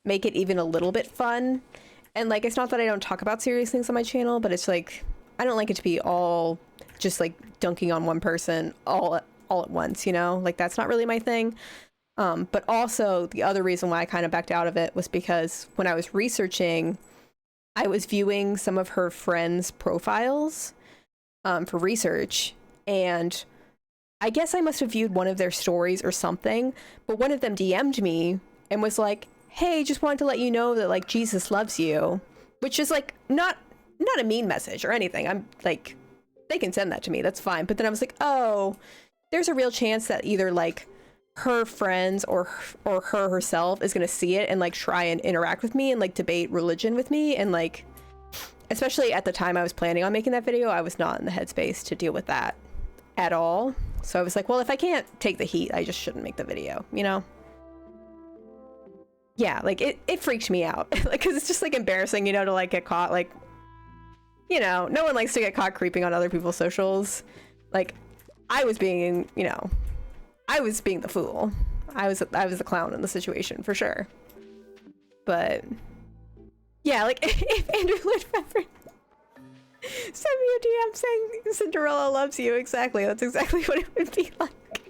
A: make it even a little bit fun. And like, it's not that I don't talk about serious things on my channel, but it's like, I don't like it to be all just like dunking on one person all at once, you know? Like, that's not really my thing. But also the other reason why I kind of backed out of it was because when I was researching, I was viewing some of her friends' profiles for research, and I guess I must have viewed one of their stories or something, but one of them DM'd me and was like, hey, just wanted to let you know that like Jesus loves you, which is like not a mean message or anything. I'm like, they can send that to me, that's fine. But then I was like, oh, there's a real chance that either like her friends or her herself is gonna see it and like try and interact with me and like debate religion with me, and like, especially at the time I was planning on making that video, I was not in the headspace to deal with that at all. So I was like, well, if I can't take the heat, I just shouldn't make the video, you know? Yeah, like it freaked me out. Like, cause it's just like embarrassing, you know, to like get caught, like, you know, no one likes to get caught creeping on other people's socials. Like, I was being, you know, I was being the fool. I was the clown in the situation for sure. But yeah, like if Andrew Lefevre send me a DM saying Cinderella loves you, exactly. That's exactly what it would be like.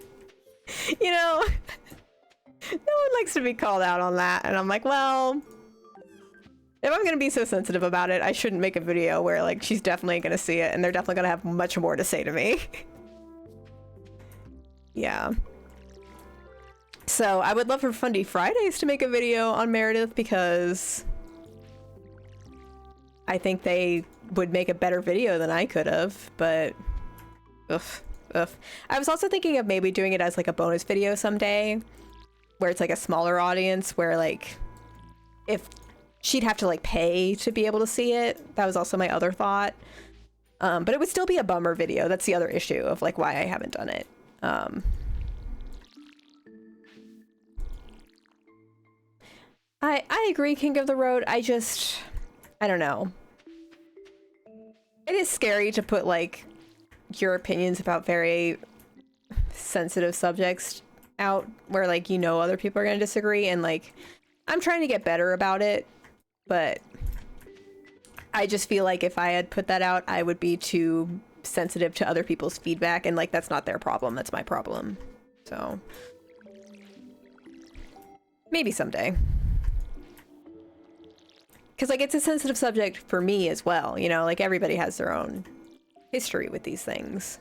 A: You know, no one likes to be called out on that. And I'm like, well, if I'm gonna be so sensitive about it, I shouldn't make a video where like she's definitely gonna see it and they're definitely gonna have much more to say to me. Yeah. So I would love for Fundy Fridays to make a video on Meredith because I think they would make a better video than I could have, but oof. I was also thinking of maybe doing it as like a bonus video someday where it's like a smaller audience where like if she'd have to like pay to be able to see it. That was also my other thought. But it would still be a bummer video. That's the other issue of like why I haven't done it. I agree, King of the Road. I don't know. It is scary to put like your opinions about very sensitive subjects out where like you know other people are going to disagree, and like I'm trying to get better about it, but I just feel like if I had put that out I would be too sensitive to other people's feedback, and like that's not their problem, that's my problem. So maybe someday, because like it's a sensitive subject for me as well, you know, like everybody has their own history with these things.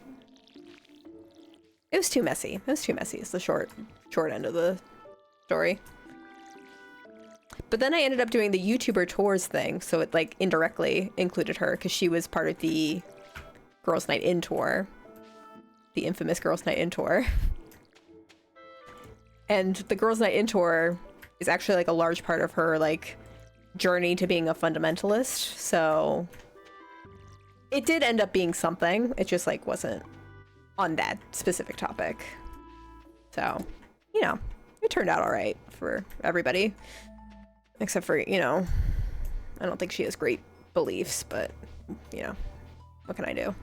A: It was too messy. It was too messy. It's the short end of the story. But then I ended up doing the YouTuber tours thing, so it like indirectly included her because she was part of the Girls Night In tour, the infamous Girls Night In tour. And the Girls Night In tour is actually like a large part of her like journey to being a fundamentalist, so it did end up being something. It just like wasn't on that specific topic. So, you know, it turned out all right for everybody. Except for, you know, I don't think she has great beliefs, but, you know, what can I do?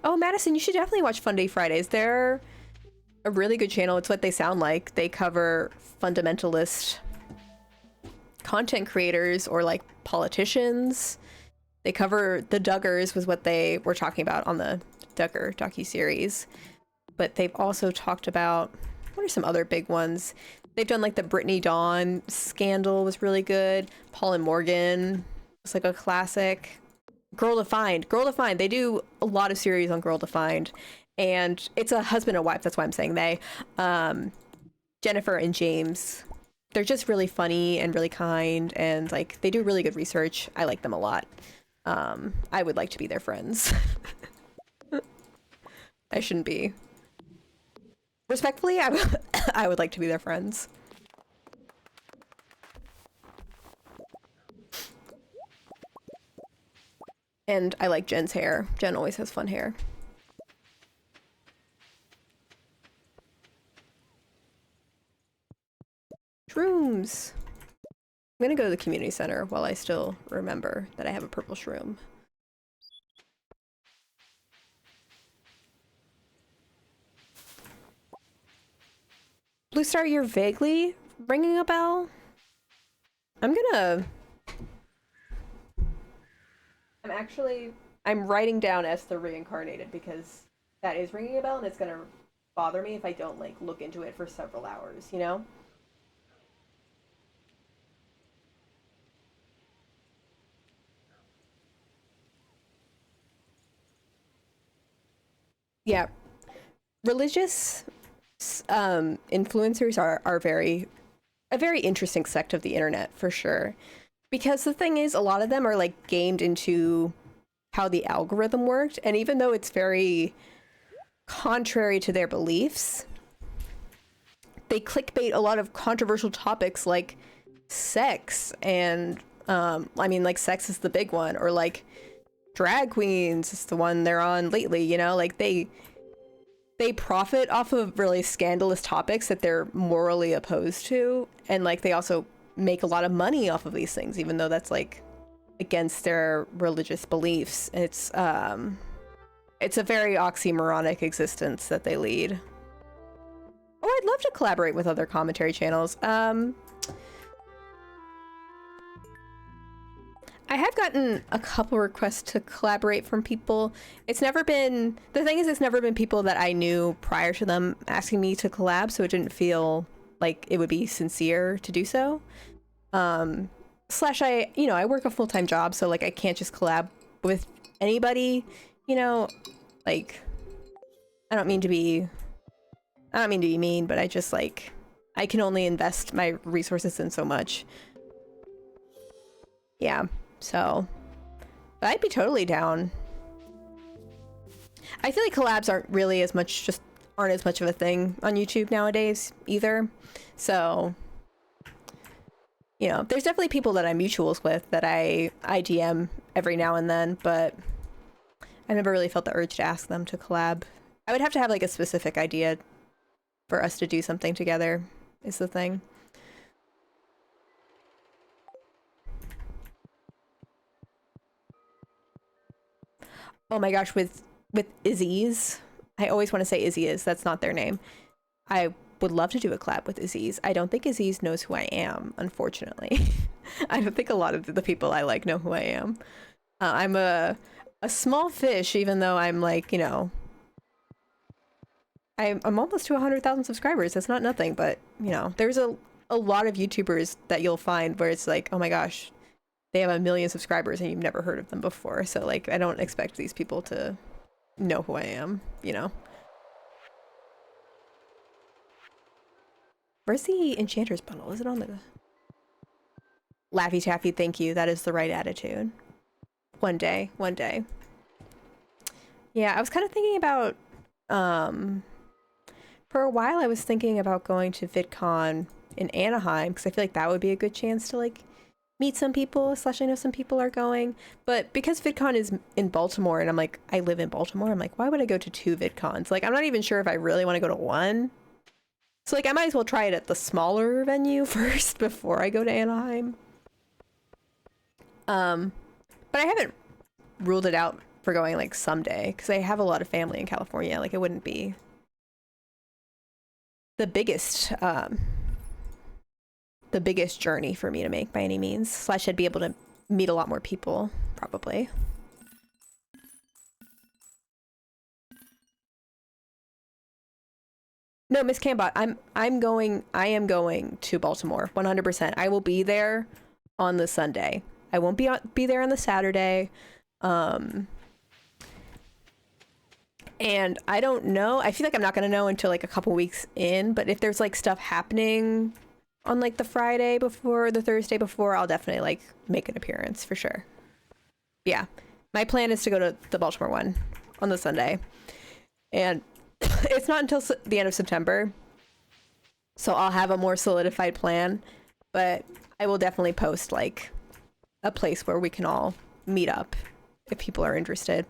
A: Oh, Madison, you should definitely watch Fun Day Fridays. They're a really good channel. It's what they sound like. They cover fundamentalist content creators or like politicians. They cover the Duggars, was what they were talking about on the Duggar docuseries. But they've also talked about, what are some other big ones? They've done like the Brittany Dawn scandal was really good. Paul and Morgan was like a classic. Girl Defined. They do a lot of series on Girl Defined. And it's a husband and wife, that's why I'm saying they. Jennifer and James. They're just really funny and really kind, and like they do really good research. I like them a lot. I would like to be their friends. I shouldn't be. Respectfully, I would like to be their friends. And I like Jen's hair. Jen always has fun hair. Shrooms. I'm gonna go to the community center while I still remember that I have a purple shroom. Blue Star, you're vaguely ringing a bell? I'm writing down as the reincarnated because that is ringing a bell and it's gonna bother me if I don't like look into it for several hours, you know? Yeah. Religious influencers are a very interesting sect of the internet for sure, because the thing is a lot of them are like gamed into how the algorithm worked, and even though it's very contrary to their beliefs, they clickbait a lot of controversial topics like sex, and I mean like sex is the big one, or like drag queens is the one they're on lately, you know, like they profit off of really scandalous topics that they're morally opposed to, and like they also make a lot of money off of these things even though that's like against their religious beliefs. It's a very oxymoronic existence that they lead. Oh, I'd love to collaborate with other commentary channels. I I have gotten a couple requests to collaborate from people. It's never been, the thing is, it's never been people that I knew prior to them asking me to collab, so it didn't feel like it would be sincere to do so. Slash, I work a full-time job, so like I can't just collab with anybody, like, I don't mean to be mean, but I just like, I can only invest my resources in so much. Yeah. So, but I'd be totally down. I feel like collabs aren't as much of a thing on YouTube nowadays either. So, there's definitely people that I'm mutuals with that I DM every now and then, but I never really felt the urge to ask them to collab. I would have to have like a specific idea for us to do something together, is the thing. Oh my gosh, with Izzy's, I always want to say Izzy's, that's not their name. I would love to do a collab with Izzy's. I don't think Izzy's knows who I am, unfortunately. I don't think a lot of the people I like know who I am. I'm a small fish, even though I'm like, I'm almost to 100,000 subscribers. That's not nothing, but there's a lot of YouTubers that you'll find where it's like, oh my gosh, they have 1 million subscribers and you've never heard of them before. So like, I don't expect these people to know who I am, Where's the Enchanter's bundle? Is it on the... Laffy Taffy, thank you. That is the right attitude. One day. Yeah, I was kind of thinking about, for a while I was thinking about going to VidCon in Anaheim, because I feel like that would be a good chance to like meet some people, slash I know some people are going. But because VidCon is in Baltimore and I'm like, I live in Baltimore, I'm like, why would I go to 2 VidCons? Like, I'm not even sure if I really want to go to one. So like, I might as well try it at the smaller venue first before I go to Anaheim. But I haven't ruled it out for going like someday, because I have a lot of family in California. Like, it wouldn't be the biggest journey for me to make by any means. Slash, I'd be able to meet a lot more people, probably. No, Miss Cambot, I am going to Baltimore, 100%. I will be there on the Sunday. I won't be there on the Saturday. And I don't know. I feel like I'm not going to know until like a couple weeks in, but if there's like stuff happening on like the Friday before, the Thursday before, I'll definitely like make an appearance for sure. Yeah. My plan is to go to the Baltimore one on the Sunday. And it's not until the end of September, so I'll have a more solidified plan, but I will definitely post like a place where we can all meet up if people are interested.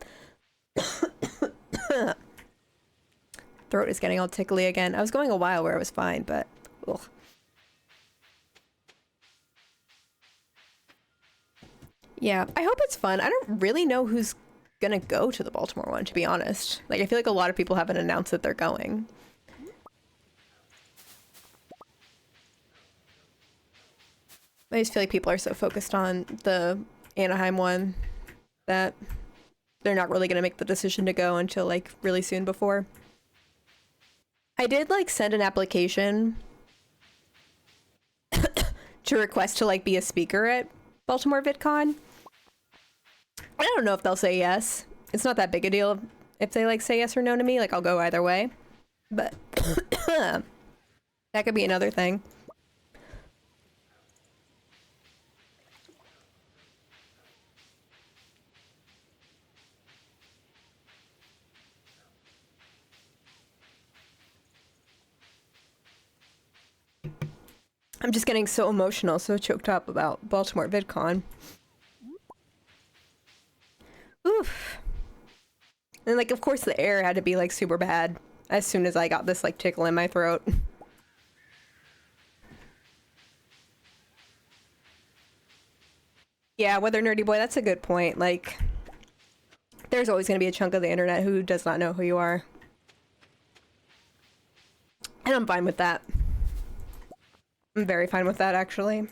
A: Throat is getting all tickly again. I was going a while where I was fine, but ugh. Yeah, I hope it's fun. I don't really know who's gonna go to the Baltimore one, to be honest. Like, I feel like a lot of people haven't announced that they're going. I just feel like people are so focused on the Anaheim one that they're not really gonna make the decision to go until like really soon before. I did like send an application to request to like be a speaker at Baltimore VidCon. I don't know if they'll say yes. It's not that big a deal if they like say yes or no to me. Like, I'll go either way. But that could be another thing. I'm just getting so emotional, so choked up about Baltimore VidCon. Oof. And like, of course the air had to be like super bad as soon as I got this like tickle in my throat. Yeah, Weather Nerdy Boy, that's a good point. Like, there's always going to be a chunk of the internet who does not know who you are. And I'm fine with that. I'm very fine with that, actually.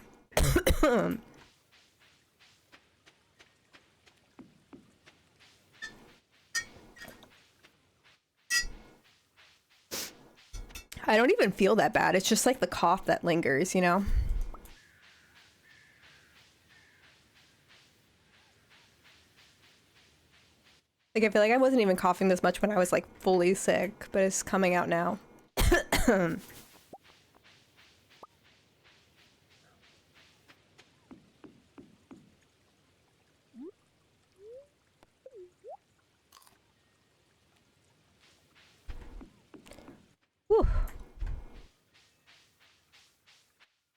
A: I don't even feel that bad. It's just like the cough that lingers, you know? Like, I feel like I wasn't even coughing this much when I was like fully sick, but it's coming out now. Whew.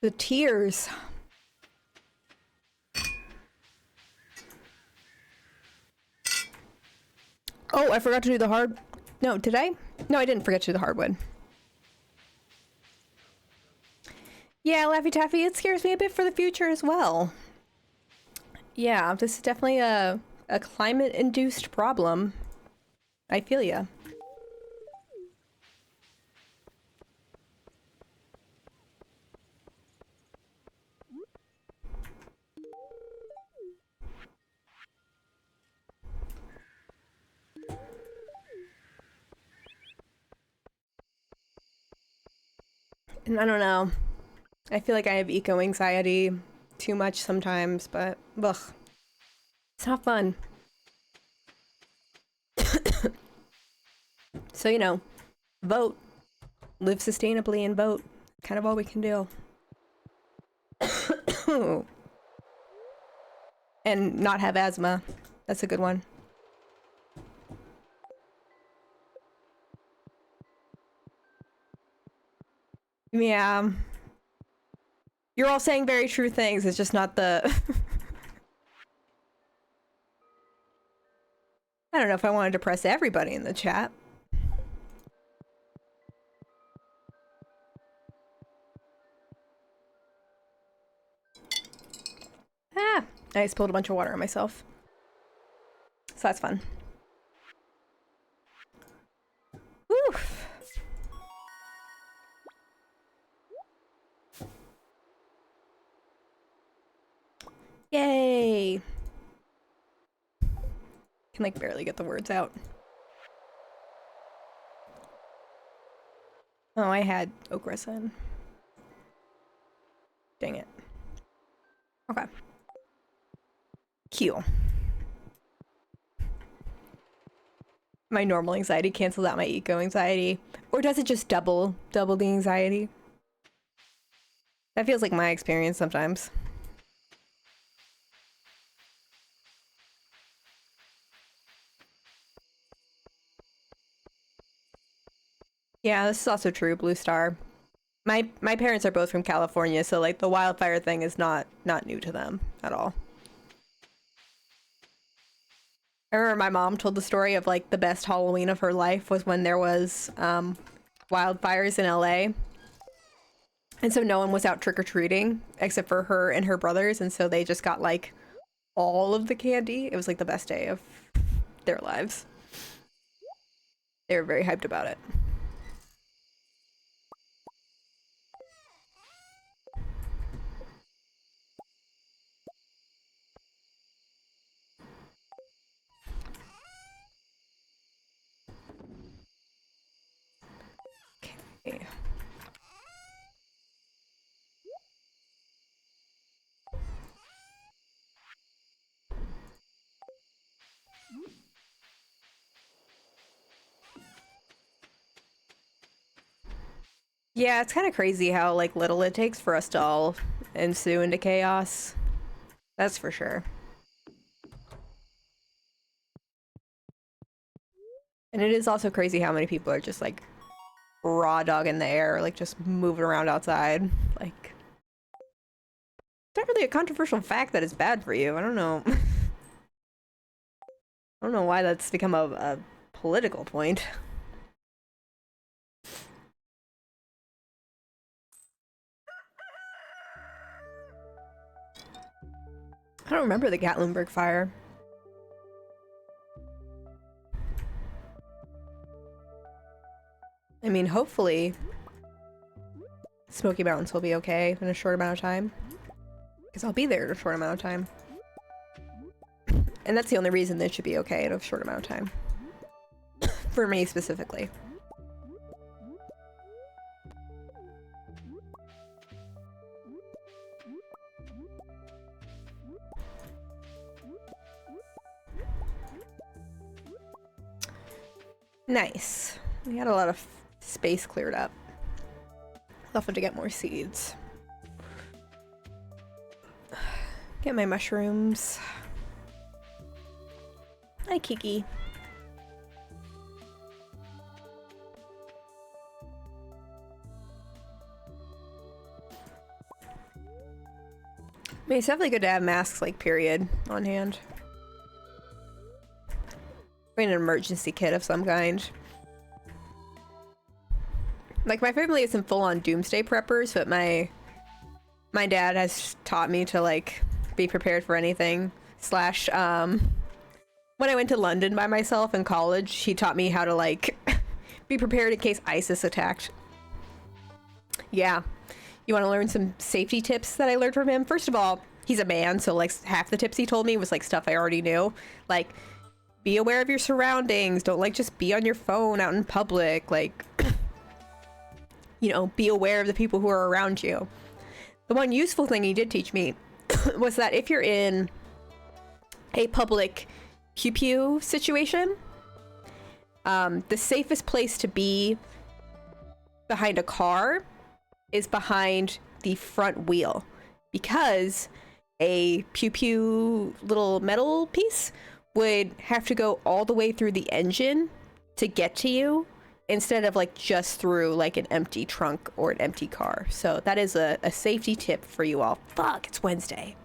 A: The tears. Oh, I forgot to do the hard... No, did I? No, I didn't forget to do the hardwood. Yeah, Laffy Taffy, it scares me a bit for the future as well. Yeah, this is definitely a climate-induced problem. I feel ya. And I don't know. I feel like I have eco-anxiety too much sometimes, but ugh. It's not fun. So, you know, vote. Live sustainably and vote. Kind of all we can do. And not have asthma. That's a good one. Yeah. You're all saying very true things. It's just not the... I don't know if I want to depress everybody in the chat. Ah! I spilled a bunch of water on myself. So that's fun. Oof. Yay! Can like barely get the words out. Oh, I had Okrison. Dang it. Okay. Q. My normal anxiety cancels out my eco anxiety. Or does it just double the anxiety? That feels like my experience sometimes. Yeah, this is also true, Blue Star. My parents are both from California, so like the wildfire thing is not new to them at all. I remember my mom told the story of like the best Halloween of her life was when there was wildfires in LA. And so no one was out trick-or-treating except for her and her brothers, and so they just got like all of the candy. It was like the best day of their lives. They were very hyped about it. Okay. Yeah, it's kind of crazy how like little it takes for us to all ensue into chaos. That's for sure. And it is also crazy how many people are just like raw dog in the air, like just moving around outside. Like, it's not really a controversial fact that it's bad for you. I don't know. I don't know why that's become a political point. I don't remember the Gatlinburg fire. I mean, hopefully Smoky Mountains will be okay in a short amount of time. Because I'll be there in a short amount of time. And that's the only reason that it should be okay in a short amount of time. For me specifically. Nice. We had a lot of space cleared up. Left to get more seeds. Get my mushrooms. Hi, Kiki. I mean, it's definitely good to have masks, like, period, on hand. Or an emergency kit of some kind. Like, my family isn't full-on doomsday preppers, but my dad has taught me to, like, be prepared for anything. Slash, when I went to London by myself in college, he taught me how to, like, be prepared in case ISIS attacked. Yeah. You want to learn some safety tips that I learned from him? First of all, he's a man, so like half the tips he told me was like stuff I already knew. Like, be aware of your surroundings. Don't like just be on your phone out in public. Like, you know, be aware of the people who are around you. The one useful thing he did teach me was that if you're in a public pew pew situation, the safest place to be behind a car is behind the front wheel, because a pew pew little metal piece would have to go all the way through the engine to get to you, instead of like just through like an empty trunk or an empty car. So that is a safety tip for you all. Fuck, it's Wednesday.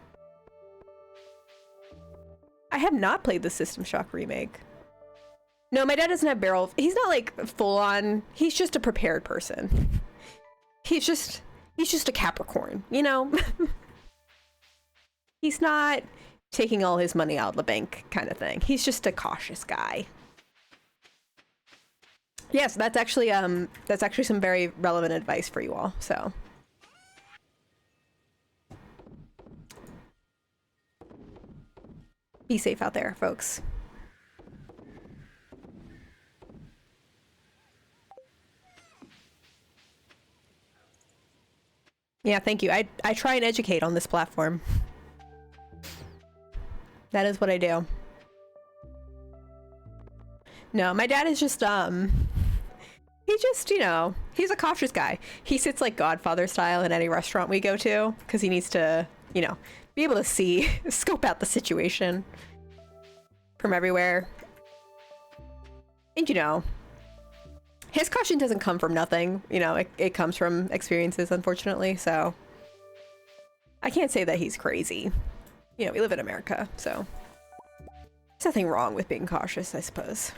A: I have not played the System Shock remake. No, my dad doesn't have barrel. He's not like full on. He's just a prepared person. He's just a Capricorn, you know? He's not taking all his money out of the bank kind of thing. He's just a cautious guy. Yes, that's actually some very relevant advice for you all. So be safe out there, folks. Yeah, thank you. I try and educate on this platform. That is what I do. No, my dad is just, he just, you know, he's a cautious guy. He sits like Godfather style in any restaurant we go to, because he needs to, you know, be able to see, scope out the situation from everywhere. And, you know, his caution doesn't come from nothing. You know, it comes from experiences, unfortunately, so I can't say that he's crazy. You know, we live in America, so there's nothing wrong with being cautious, I suppose.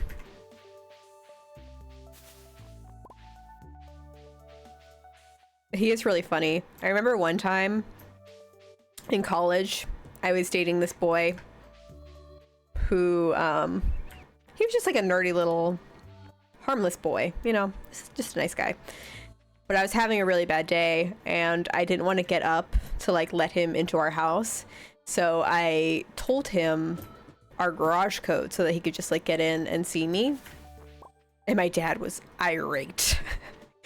A: He is really funny. I remember one time in college, I was dating this boy who, he was just like a nerdy little harmless boy, you know, just a nice guy. But I was having a really bad day and I didn't want to get up to like let him into our house. So I told him our garage code so that he could just like get in and see me. And my dad was irate.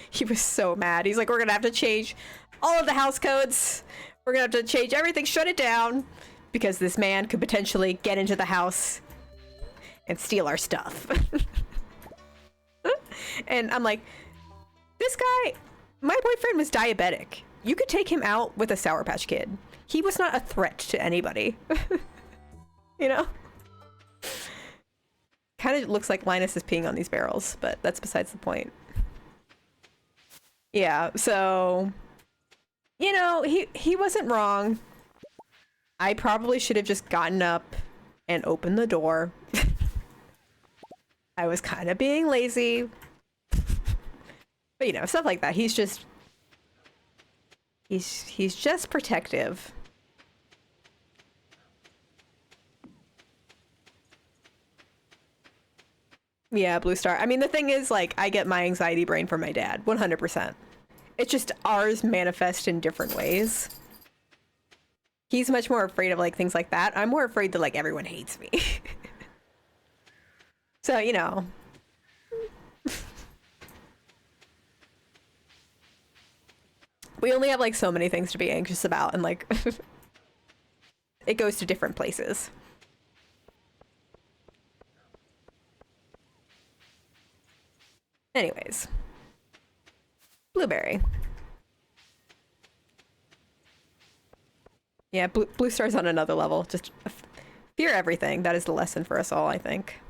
A: He was so mad. He's like, we're gonna have to change all of the house codes. We're gonna have to change everything, shut it down, because this man could potentially get into the house and steal our stuff. And I'm like, this guy, my boyfriend was diabetic. You could take him out with a Sour Patch Kid. He was not a threat to anybody. You know? Kind of looks like Linus is peeing on these barrels, but that's besides the point. Yeah, so, you know, he wasn't wrong. I probably should have just gotten up and opened the door. I was kind of being lazy. But, you know, stuff like that. He's just protective. Yeah, Blue Star. I mean, the thing is, like, I get my anxiety brain from my dad, 100%. It's just ours manifest in different ways. He's much more afraid of, like, things like that. I'm more afraid that, like, everyone hates me. So, you know. We only have, like, so many things to be anxious about, and, like, it goes to different places. Anyways. Blueberry. Yeah, Blue Star's on another level. Just fear everything. That is the lesson for us all, I think.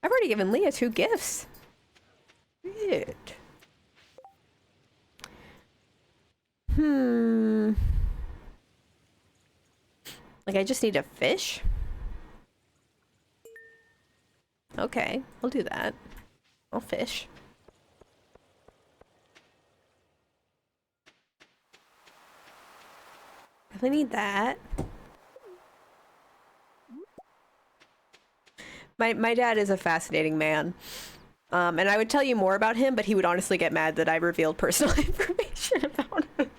A: I've already given Leah 2 gifts. Good. Like, I just need a fish? Okay, I'll do that. I'll fish. Definitely need that. My dad is a fascinating man. And I would tell you more about him, but he would honestly get mad that I revealed personal information about him.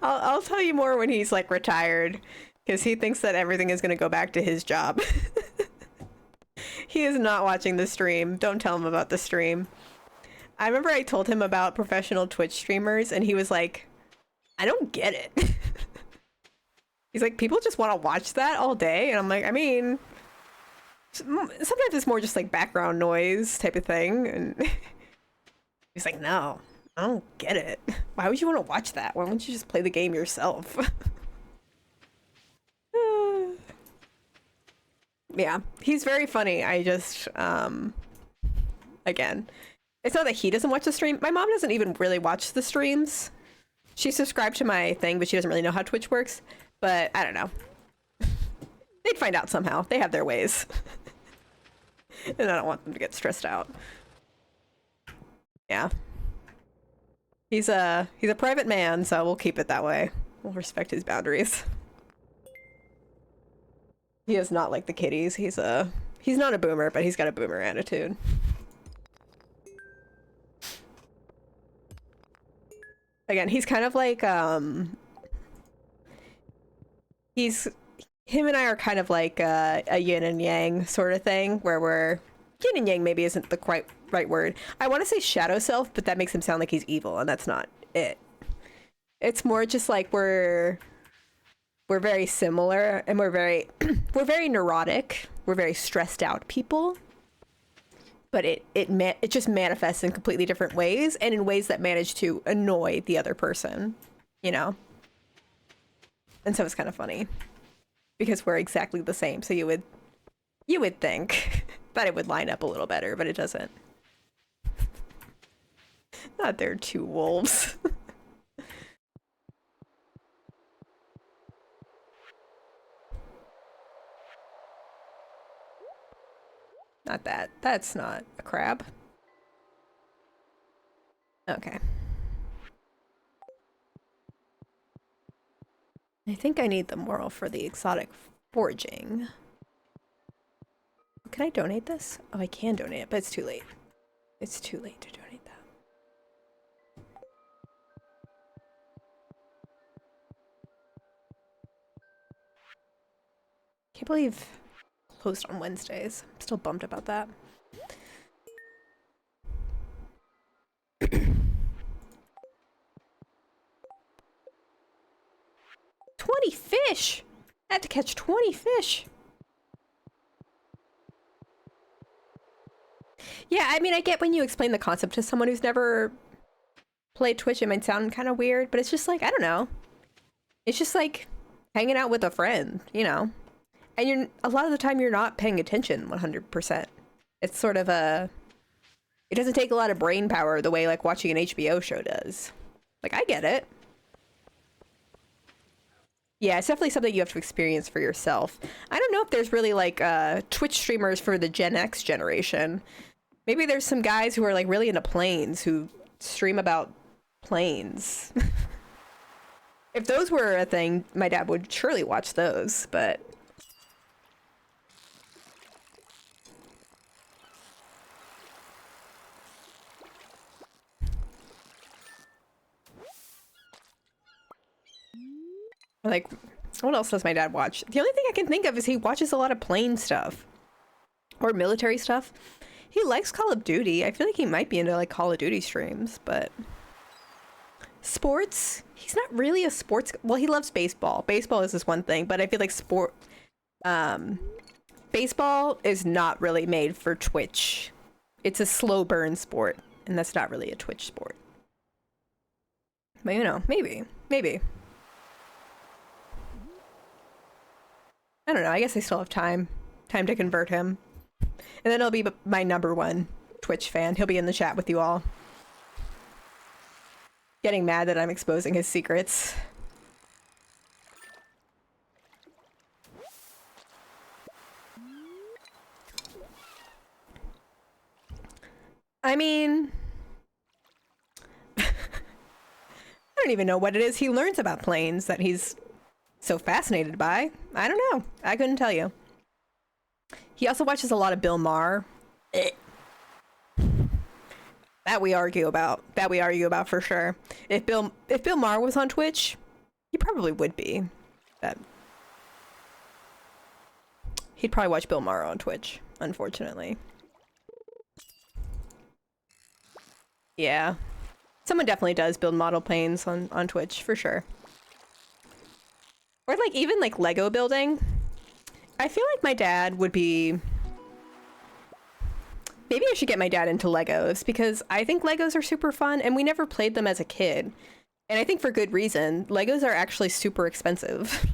A: I'll tell you more when he's like retired, because he thinks that everything is going to go back to his job. He is not watching the stream. Don't tell him about the stream. I remember I told him about professional Twitch streamers, and he was like, I don't get it. He's like, people just want to watch that all day? And I'm like, I mean, sometimes it's more just like background noise type of thing. And he's like, no, I don't get it. Why would you want to watch that? Why wouldn't you just play the game yourself? Yeah, he's very funny. I just, again, it's not that he doesn't watch the stream. My mom doesn't even really watch the streams. She's subscribed to my thing, but she doesn't really know how Twitch works. But I don't know. They'd find out somehow. They have their ways. And I don't want them to get stressed out. Yeah. He's a private man, so we'll keep it that way. We'll respect his boundaries. He is not like the kitties. He's not a boomer, but he's got a boomer attitude. Again, he's kind of like him and I are kind of like a yin and yang sort of thing, where we're yin and yang maybe isn't the quite right word. I want to say shadow self, but that makes him sound like he's evil, and that's not it. It's more just like we're very similar, and we're very neurotic. We're very stressed out people, but it just manifests in completely different ways, and in ways that manage to annoy the other person, you know? And so it's kind of funny because we're exactly the same. So you would think that it would line up a little better, but it doesn't. Not there are 2 wolves. Not that. That's not a crab. Okay. I think I need the moral for the exotic foraging. Can I donate this? Oh, I can donate it, but it's too late. It's too late to donate that. Can't believe closed on Wednesdays. I'm still bummed about that. 20 fish! I had to catch 20 fish. Yeah, I mean, I get when you explain the concept to someone who's never played Twitch, it might sound kind of weird, but it's just like, I don't know. It's just like hanging out with a friend, you know? And a lot of the time you're not paying attention 100%. It's sort of it doesn't take a lot of brain power the way like watching an HBO show does. Like, I get it. Yeah, it's definitely something you have to experience for yourself. I don't know if there's really like Twitch streamers for the Gen X generation. Maybe there's some guys who are like really into planes who stream about planes. If those were a thing, my dad would surely watch those, but... Like, what else does my dad watch? The only thing I can think of is he watches a lot of plane stuff. Or military stuff. He likes Call of Duty. I feel like he might be into like Call of Duty streams, but sports, he's not really a sports. Well, he loves baseball. Baseball is his one thing, but I feel like baseball is not really made for Twitch. It's a slow burn sport, and that's not really a Twitch sport. But you know, maybe. I don't know. I guess I still have time to convert him. And then he'll be my #1 Twitch fan. He'll be in the chat with you all. Getting mad that I'm exposing his secrets. I mean, I don't even know what it is he learns about planes that he's so fascinated by. I don't know. I couldn't tell you. He also watches a lot of Bill Maher. That we argue about. For sure. If Bill Maher was on Twitch, he probably would be. But he'd probably watch Bill Maher on Twitch, unfortunately. Yeah. Someone definitely does build model planes on Twitch, for sure. Or like even like Lego building. I feel like my dad would be... Maybe I should get my dad into Legos, because I think Legos are super fun, and we never played them as a kid. And I think for good reason. Legos are actually super expensive.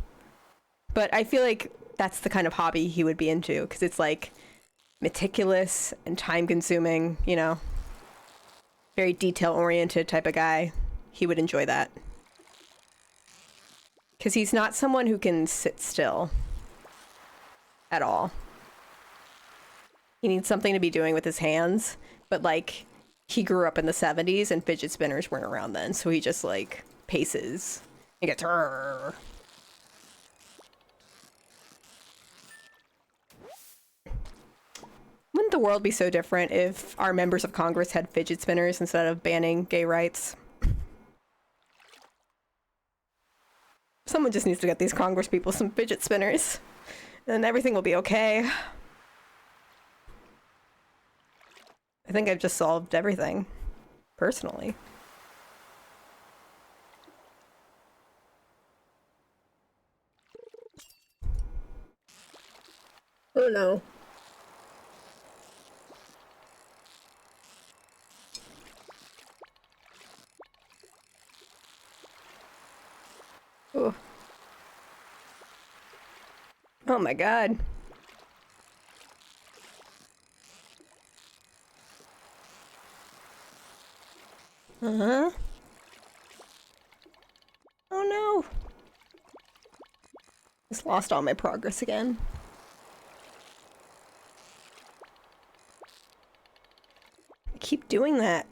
A: But I feel like that's the kind of hobby he would be into, because it's like meticulous and time-consuming, you know? Very detail-oriented type of guy. He would enjoy that. Because he's not someone who can sit still. At all. He needs something to be doing with his hands, but like he grew up in the 70s and fidget spinners weren't around then, so he just like paces and gets Rrr. Wouldn't the world be so different if our members of Congress had fidget spinners instead of banning gay rights? Someone just needs to get these Congress people some fidget spinners. And everything will be okay. I think I've just solved everything. Personally. Oh no. Oh. Oh my god. Uh-huh. Oh no. Just lost all my progress again. I keep doing that.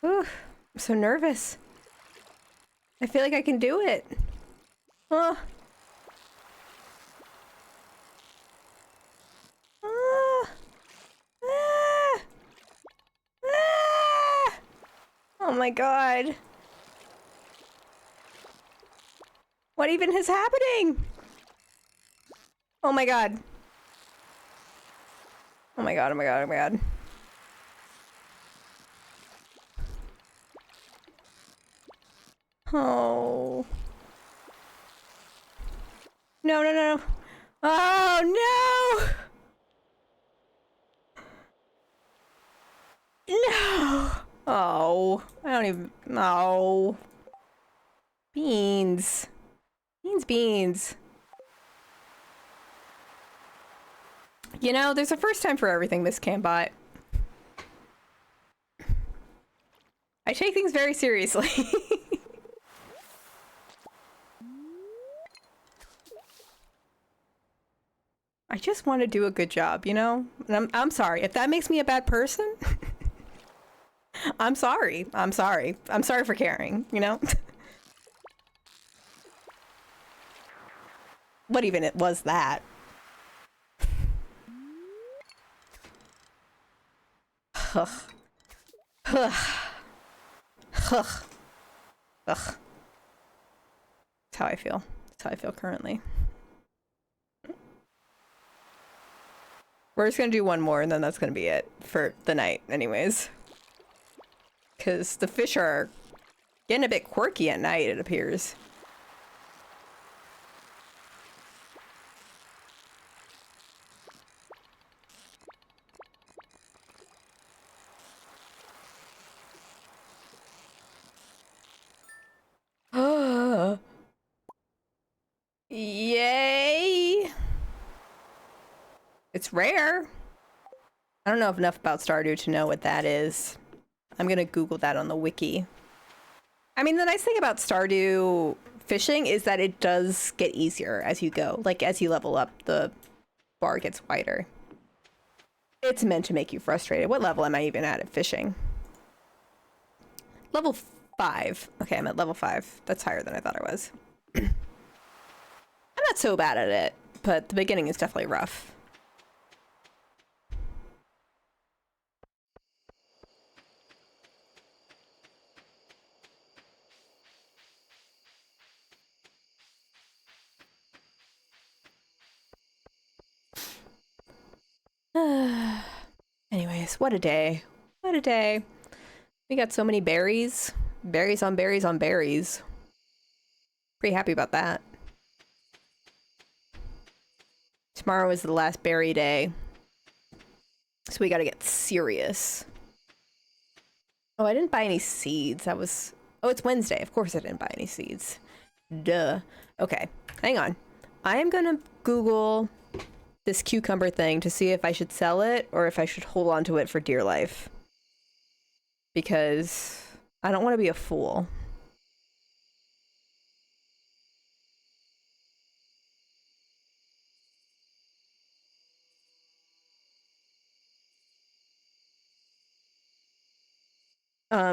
A: Ooh, I'm so nervous. I feel like I can do it. Huh. Oh my god. What even is happening? Oh my god. Oh my god, oh my god, oh my god. Oh. No, no, no. Oh, no! No! Oh, I don't even... No. Beans. Beans. You know, there's a first time for everything, Miss Cambot. I take things very seriously. I just want to do a good job, you know? And I'm sorry. If that makes me a bad person, I'm sorry. I'm sorry. I'm sorry for caring, you know? What even it was that? Ugh. Ugh. Ugh. Ugh. That's how I feel. That's how I feel currently. We're just gonna do one more and then that's gonna be it for the night anyways. Because the fish are getting a bit quirky at night, it appears. Yay! It's rare. I don't know enough about Stardew to know what that is. I'm gonna Google that on the wiki. I mean, the nice thing about Stardew fishing is that it does get easier as you go. Like, as you level up, the bar gets wider. It's meant to make you frustrated. What level am I even at fishing? Level 5. Okay, I'm at level 5. That's higher than I thought I was. I'm not so bad at it, but the beginning is definitely rough. Anyways, what a day. What a day. We got so many berries. Berries on berries on berries. Pretty happy about that. Tomorrow is the last berry day. So we gotta get serious. Oh, I didn't buy any seeds. That was... Oh, it's Wednesday. Of course I didn't buy any seeds. Duh. Okay, hang on. I am gonna Google this cucumber thing to see if I should sell it or if I should hold on to it for dear life. Because I don't want to be a fool.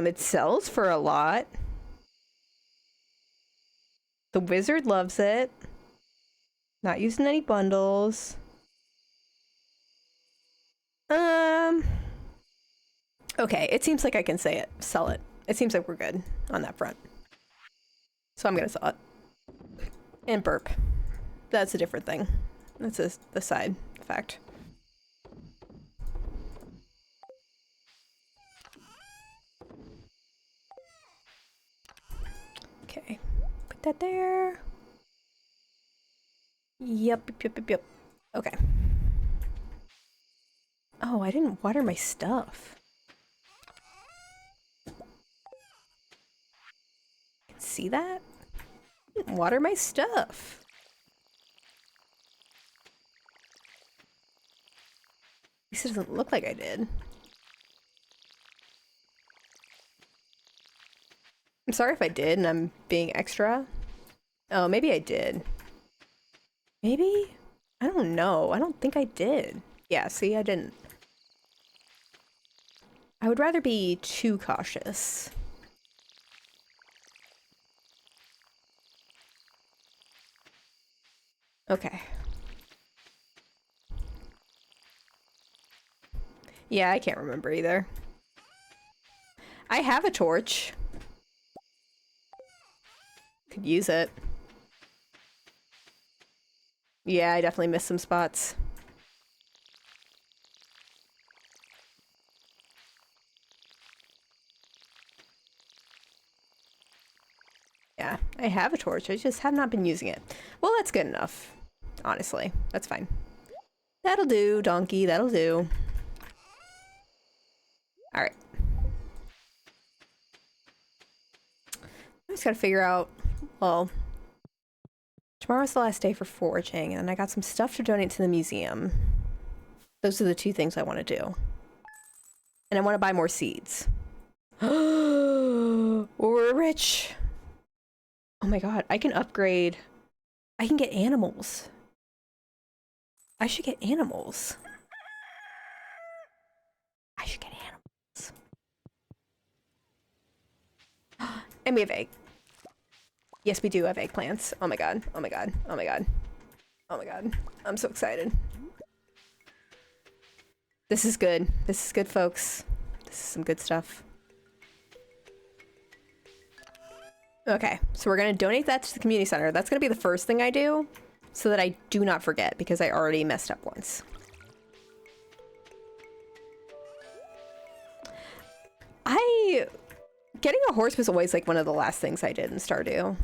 A: It sells for a lot. The wizard loves it. Not using any bundles. Okay, it seems like I can say it. Sell it. It seems like we're good on that front. So I'm gonna sell it. And burp. That's a different thing. That's the side fact. Okay. Put that there. Yep. Okay. Oh, I didn't water my stuff. See that? I didn't water my stuff. At least it doesn't look like I did. I'm sorry if I did and I'm being extra. Oh, maybe I did. Maybe? I don't know. I don't think I did. Yeah, see, I didn't. I would rather be too cautious. Okay. Yeah, I can't remember either. I have a torch. Could use it. Yeah, I definitely missed some spots. Yeah, I have a torch. I just have not been using it. Well, that's good enough. Honestly, that's fine. That'll do, donkey. That'll do. All right. I just gotta figure out, well, tomorrow's the last day for foraging, and I got some stuff to donate to the museum. Those are the two things I want to do. And I want to buy more seeds. We're rich. Oh my god, I can upgrade. I can get animals. I should get animals. I should get animals. And we have egg. Yes, we do have eggplants. Oh my god. Oh my god. Oh my god. Oh my god. I'm so excited. This is good. This is good, folks. This is some good stuff. Okay, so we're gonna donate that to the community center. That's gonna be the first thing I do, so that I do not forget, because I already messed up once. Actually, getting a horse was always like one of the last things I did in Stardew.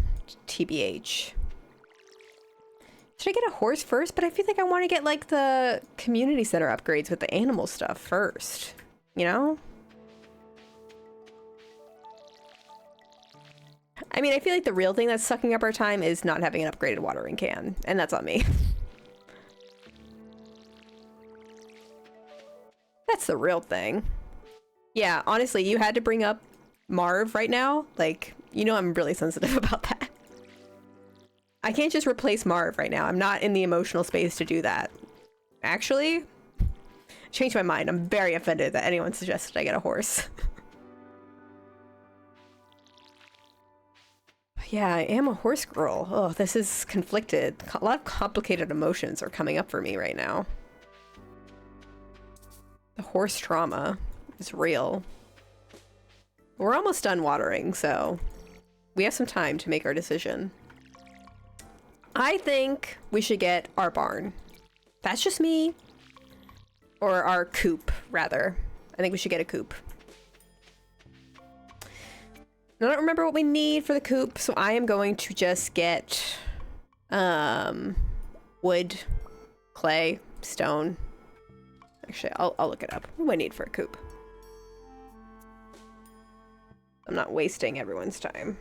A: TBH. Should I get a horse first? But I feel like I want to get like the community center upgrades with the animal stuff first. You know? I mean, I feel like the real thing that's sucking up our time is not having an upgraded watering can. And that's on me. That's the real thing. Yeah, honestly, you had to bring up Marv right now. Like, you know I'm really sensitive about that. I can't just replace Marv right now. I'm not in the emotional space to do that. Actually, changed my mind. I'm very offended that anyone suggested I get a horse. Yeah, I am a horse girl. Oh, this is conflicted. A lot of complicated emotions are coming up for me right now. The horse trauma is real. We're almost done watering, so we have some time to make our decision. I think we should get our barn. That's just me. Or our coop, rather. I think we should get a coop. I don't remember what we need for the coop, so I am going to just get wood, clay, stone. Actually, I'll look it up. What do I need for a coop? I'm not wasting everyone's time.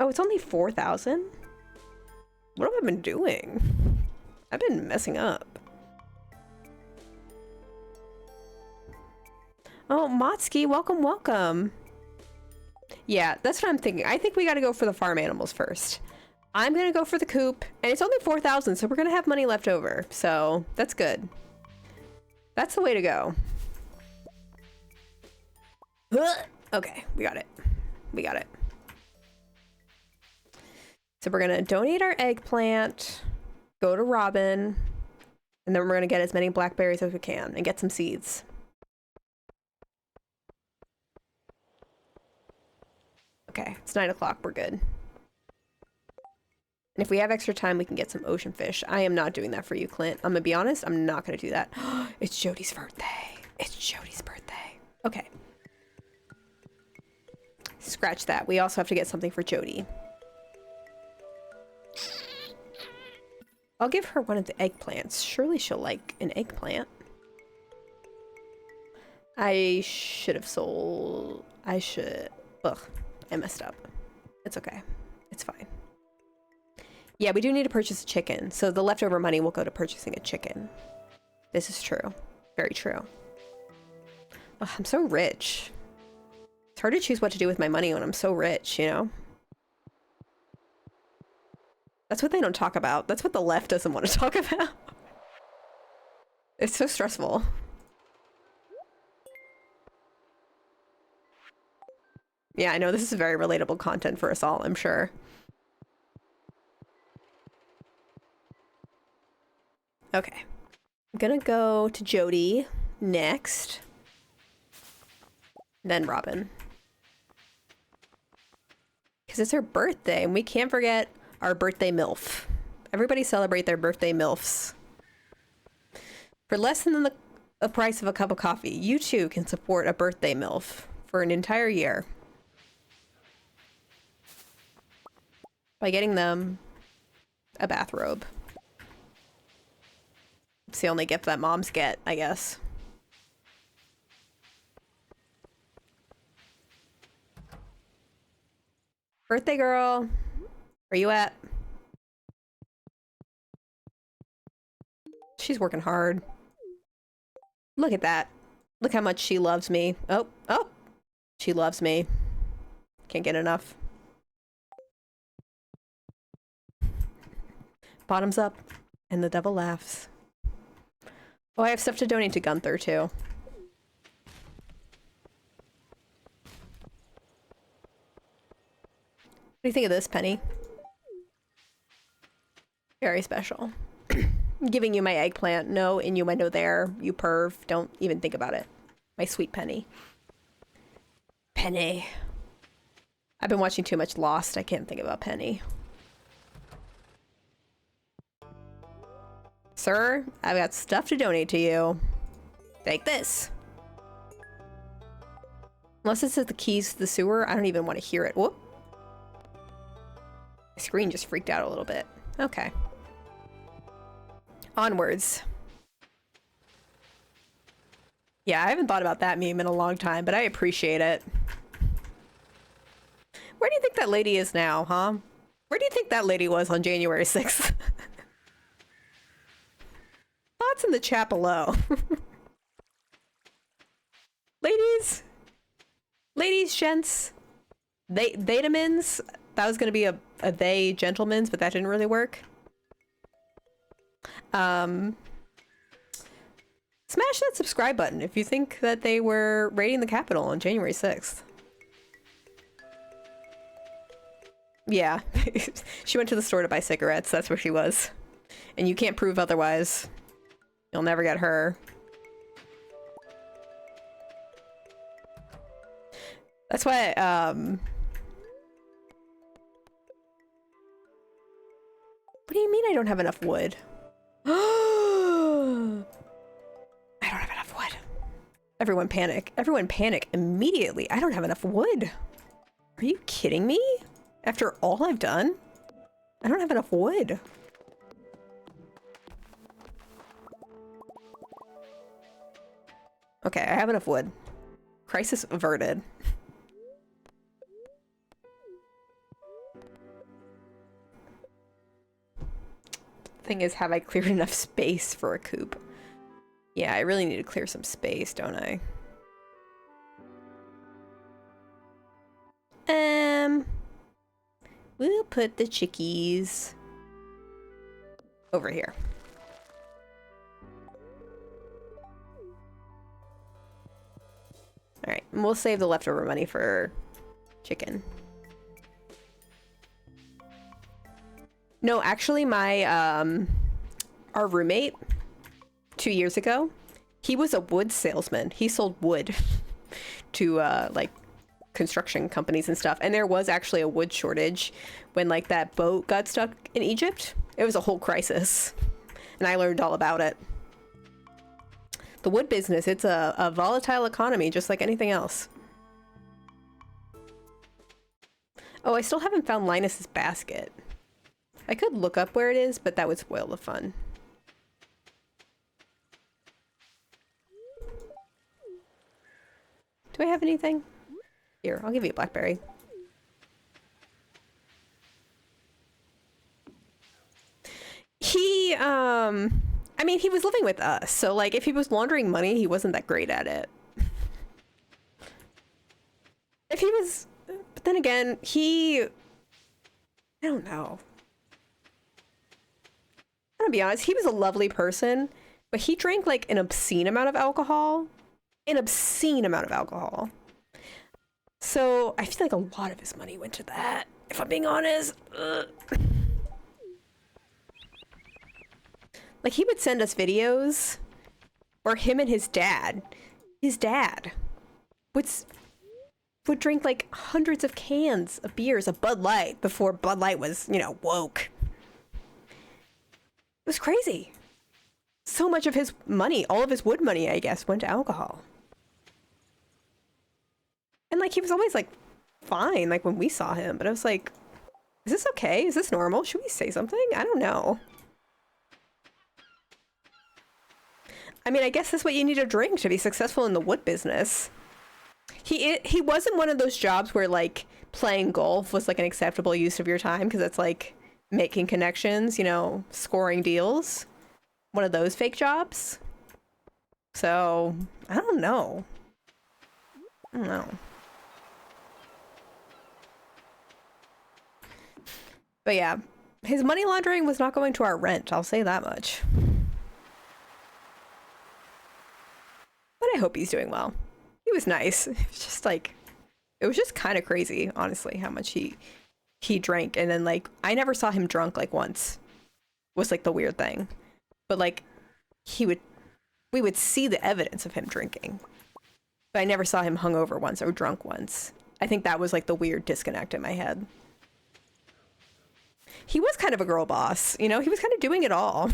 A: Oh, it's only 4,000? What have I been doing? I've been messing up. Oh, Motsky, welcome, welcome. Yeah, that's what I'm thinking. I think we gotta go for the farm animals first. I'm gonna go for the coop, and it's only 4,000, so we're gonna have money left over. So, that's good. That's the way to go. Okay, we got it. We got it. So we're gonna donate our eggplant, go to Robin, and then we're gonna get as many blackberries as we can and get some seeds. Okay, it's 9 o'clock, we're good. And if we have extra time, we can get some ocean fish. I am not doing that for you, Clint. I'm gonna be honest, I'm not gonna do that. It's Jody's birthday. It's Jody's birthday. Okay. Scratch that. We also have to get something for Jody. I'll give her one of the eggplants. Surely she'll like an eggplant. I should have sold... I should... Ugh. I messed up. It's okay. It's fine. Yeah, we do need to purchase a chicken. So the leftover money will go to purchasing a chicken. This is true. Very true. Ugh, I'm so rich. It's hard to choose what to do with my money when I'm so rich, you know? That's what they don't talk about. That's what the left doesn't want to talk about. It's so stressful. Yeah, I know this is very relatable content for us all, I'm sure. Okay. I'm gonna go to Jody next. Then Robin. Because it's her birthday, and we can't forget our birthday MILF. Everybody celebrate their birthday MILFs. For less than the price of a cup of coffee, you too can support a birthday MILF for an entire year. By getting them a bathrobe. It's the only gift that moms get, I guess. Birthday girl, where you at? She's working hard. Look at that. Look how much she loves me. Oh, oh. She loves me. Can't get enough. Bottoms up, and the devil laughs. Oh, I have stuff to donate to Gunther, too. What do you think of this, Penny? Very special. I'm giving you my eggplant. No innuendo there, you perv. Don't even think about it. My sweet Penny. Penny. I've been watching too much Lost. I can't think about Penny. Sir, I've got stuff to donate to you. Take this. Unless this is the keys to the sewer, I don't even want to hear it. Whoop. My screen just freaked out a little bit. Okay. Onwards. Yeah, I haven't thought about that meme in a long time, but I appreciate it. Where do you think that lady is now, huh? Where do you think that lady was on January 6th? Thoughts in the chat below. Ladies, gents, they'damins. That was gonna be a they gentlemen's, but that didn't really work. Smash that subscribe button if you think that they were raiding the Capitol on January 6th. Yeah, she went to the store to buy cigarettes. That's where she was. And you can't prove otherwise. You'll never get her. That's why, what do you mean I don't have enough wood? I don't have enough wood. Everyone panic. Everyone panic immediately. I don't have enough wood. Are you kidding me? After all I've done? I don't have enough wood. Okay, I have enough wood. Crisis averted. Thing is, have I cleared enough space for a coop? Yeah, I really need to clear some space, don't I? We'll put the chickies over here. All right, and we'll save the leftover money for chicken. No, actually, my our roommate 2 years ago, he was a wood salesman. He sold wood to like construction companies and stuff. And there was actually a wood shortage when like that boat got stuck in Egypt. It was a whole crisis, and I learned all about it. The wood business, it's a volatile economy, just like anything else. Oh, I still haven't found Linus's basket. I could look up where it is, but that would spoil the fun. Do I have anything? Here, I'll give you a blackberry. He, I mean, he was living with us, so like if he was laundering money, he wasn't that great at it. If he was, but then again, I don't know. I'm gonna be honest, he was a lovely person, but he drank like an obscene amount of alcohol. An obscene amount of alcohol. So I feel like a lot of his money went to that, if I'm being honest. Ugh. Like he would send us videos, or him and his dad would drink like hundreds of cans of beers of Bud Light before Bud Light was, you know, woke. It was crazy. So much of his money, all of his wood money, I guess, went to alcohol. And like he was always like fine, like when we saw him, but I was like, is this okay? Is this normal? Should we say something? I don't know. I mean, I guess that's what you need to drink to be successful in the wood business. He wasn't one of those jobs where like playing golf was like an acceptable use of your time, because it's like making connections, you know, scoring deals. One of those fake jobs. So, I don't know. But yeah, his money laundering was not going to our rent, I'll say that much. But I hope he's doing well. He was nice. It was just like, it was just kind of crazy, honestly, how much he drank. And then like, I never saw him drunk like once. Was like the weird thing. But like, we would see the evidence of him drinking. But I never saw him hungover once or drunk once. I think that was like the weird disconnect in my head. He was kind of a girl boss, you know? He was kind of doing it all.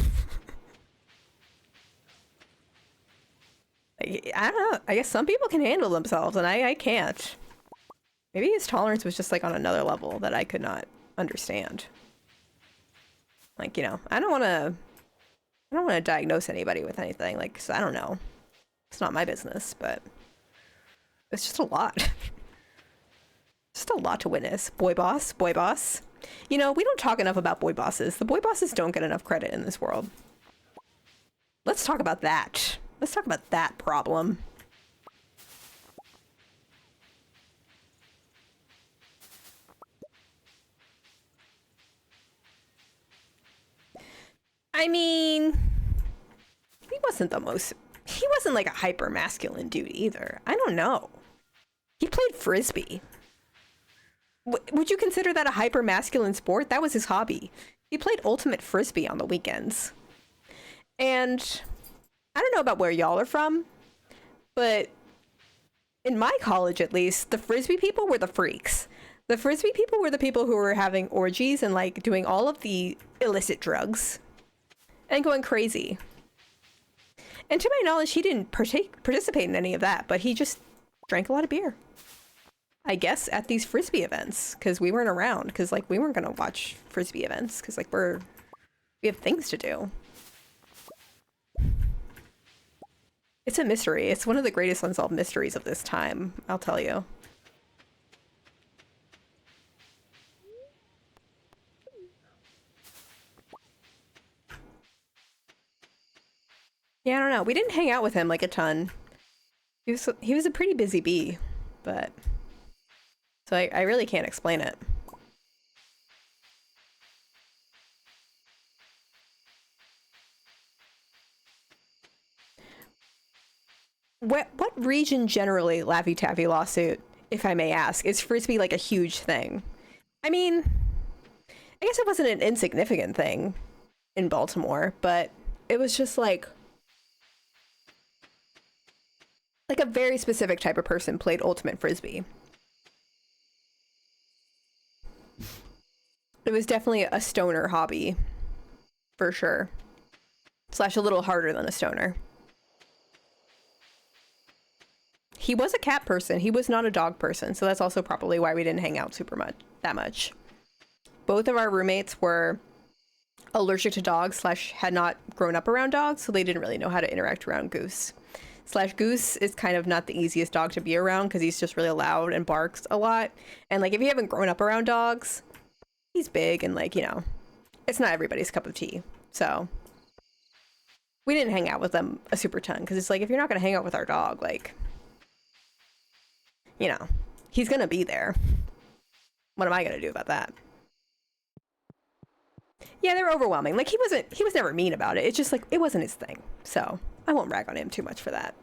A: I don't know. I guess some people can handle themselves, and I can't. Maybe his tolerance was just like on another level that I could not understand. Like, you know, I don't want to diagnose anybody with anything. Like, 'cause I don't know. It's not my business, but it's just a lot. Just a lot to witness. Boy boss, boy boss. You know, we don't talk enough about boy bosses. The boy bosses don't get enough credit in this world. Let's talk about that. Let's talk about that problem. I mean, he wasn't like a hyper masculine dude either. I don't know. He played frisbee. Would you consider that a hyper masculine sport? That was his hobby. He played ultimate frisbee on the weekends. And I don't know about where y'all are from, but in my college at least, the frisbee people were the freaks. The frisbee people were the people who were having orgies and like doing all of the illicit drugs and going crazy. And to my knowledge, he didn't participate in any of that, but he just drank a lot of beer. I guess at these frisbee events, because we weren't around, because like we weren't gonna watch frisbee events, because like we have things to do. It's a mystery. It's one of the greatest unsolved mysteries of this time, I'll tell you. Yeah, I don't know. We didn't hang out with him like a ton. He was a pretty busy bee, but so I really can't explain it. What region generally, Laffy Taffy lawsuit, if I may ask, is frisbee like a huge thing? I mean, I guess it wasn't an insignificant thing in Baltimore, but it was just like a very specific type of person played ultimate frisbee. It was definitely a stoner hobby, for sure. Slash a little harder than a stoner. He was a cat person. He was not a dog person, so that's also probably why we didn't hang out that much. Both of our roommates were allergic to dogs slash had not grown up around dogs, so they didn't really know how to interact around Goose. Slash Goose is kind of not the easiest dog to be around because he's just really loud and barks a lot. And like if you haven't grown up around dogs, he's big and like, you know, it's not everybody's cup of tea. So we didn't hang out with them a super ton because it's like if you're not going to hang out with our dog, like, you know, he's going to be there. What am I going to do about that? Yeah, they were overwhelming. Like he was never mean about it. It's just like it wasn't his thing. So I won't rag on him too much for that.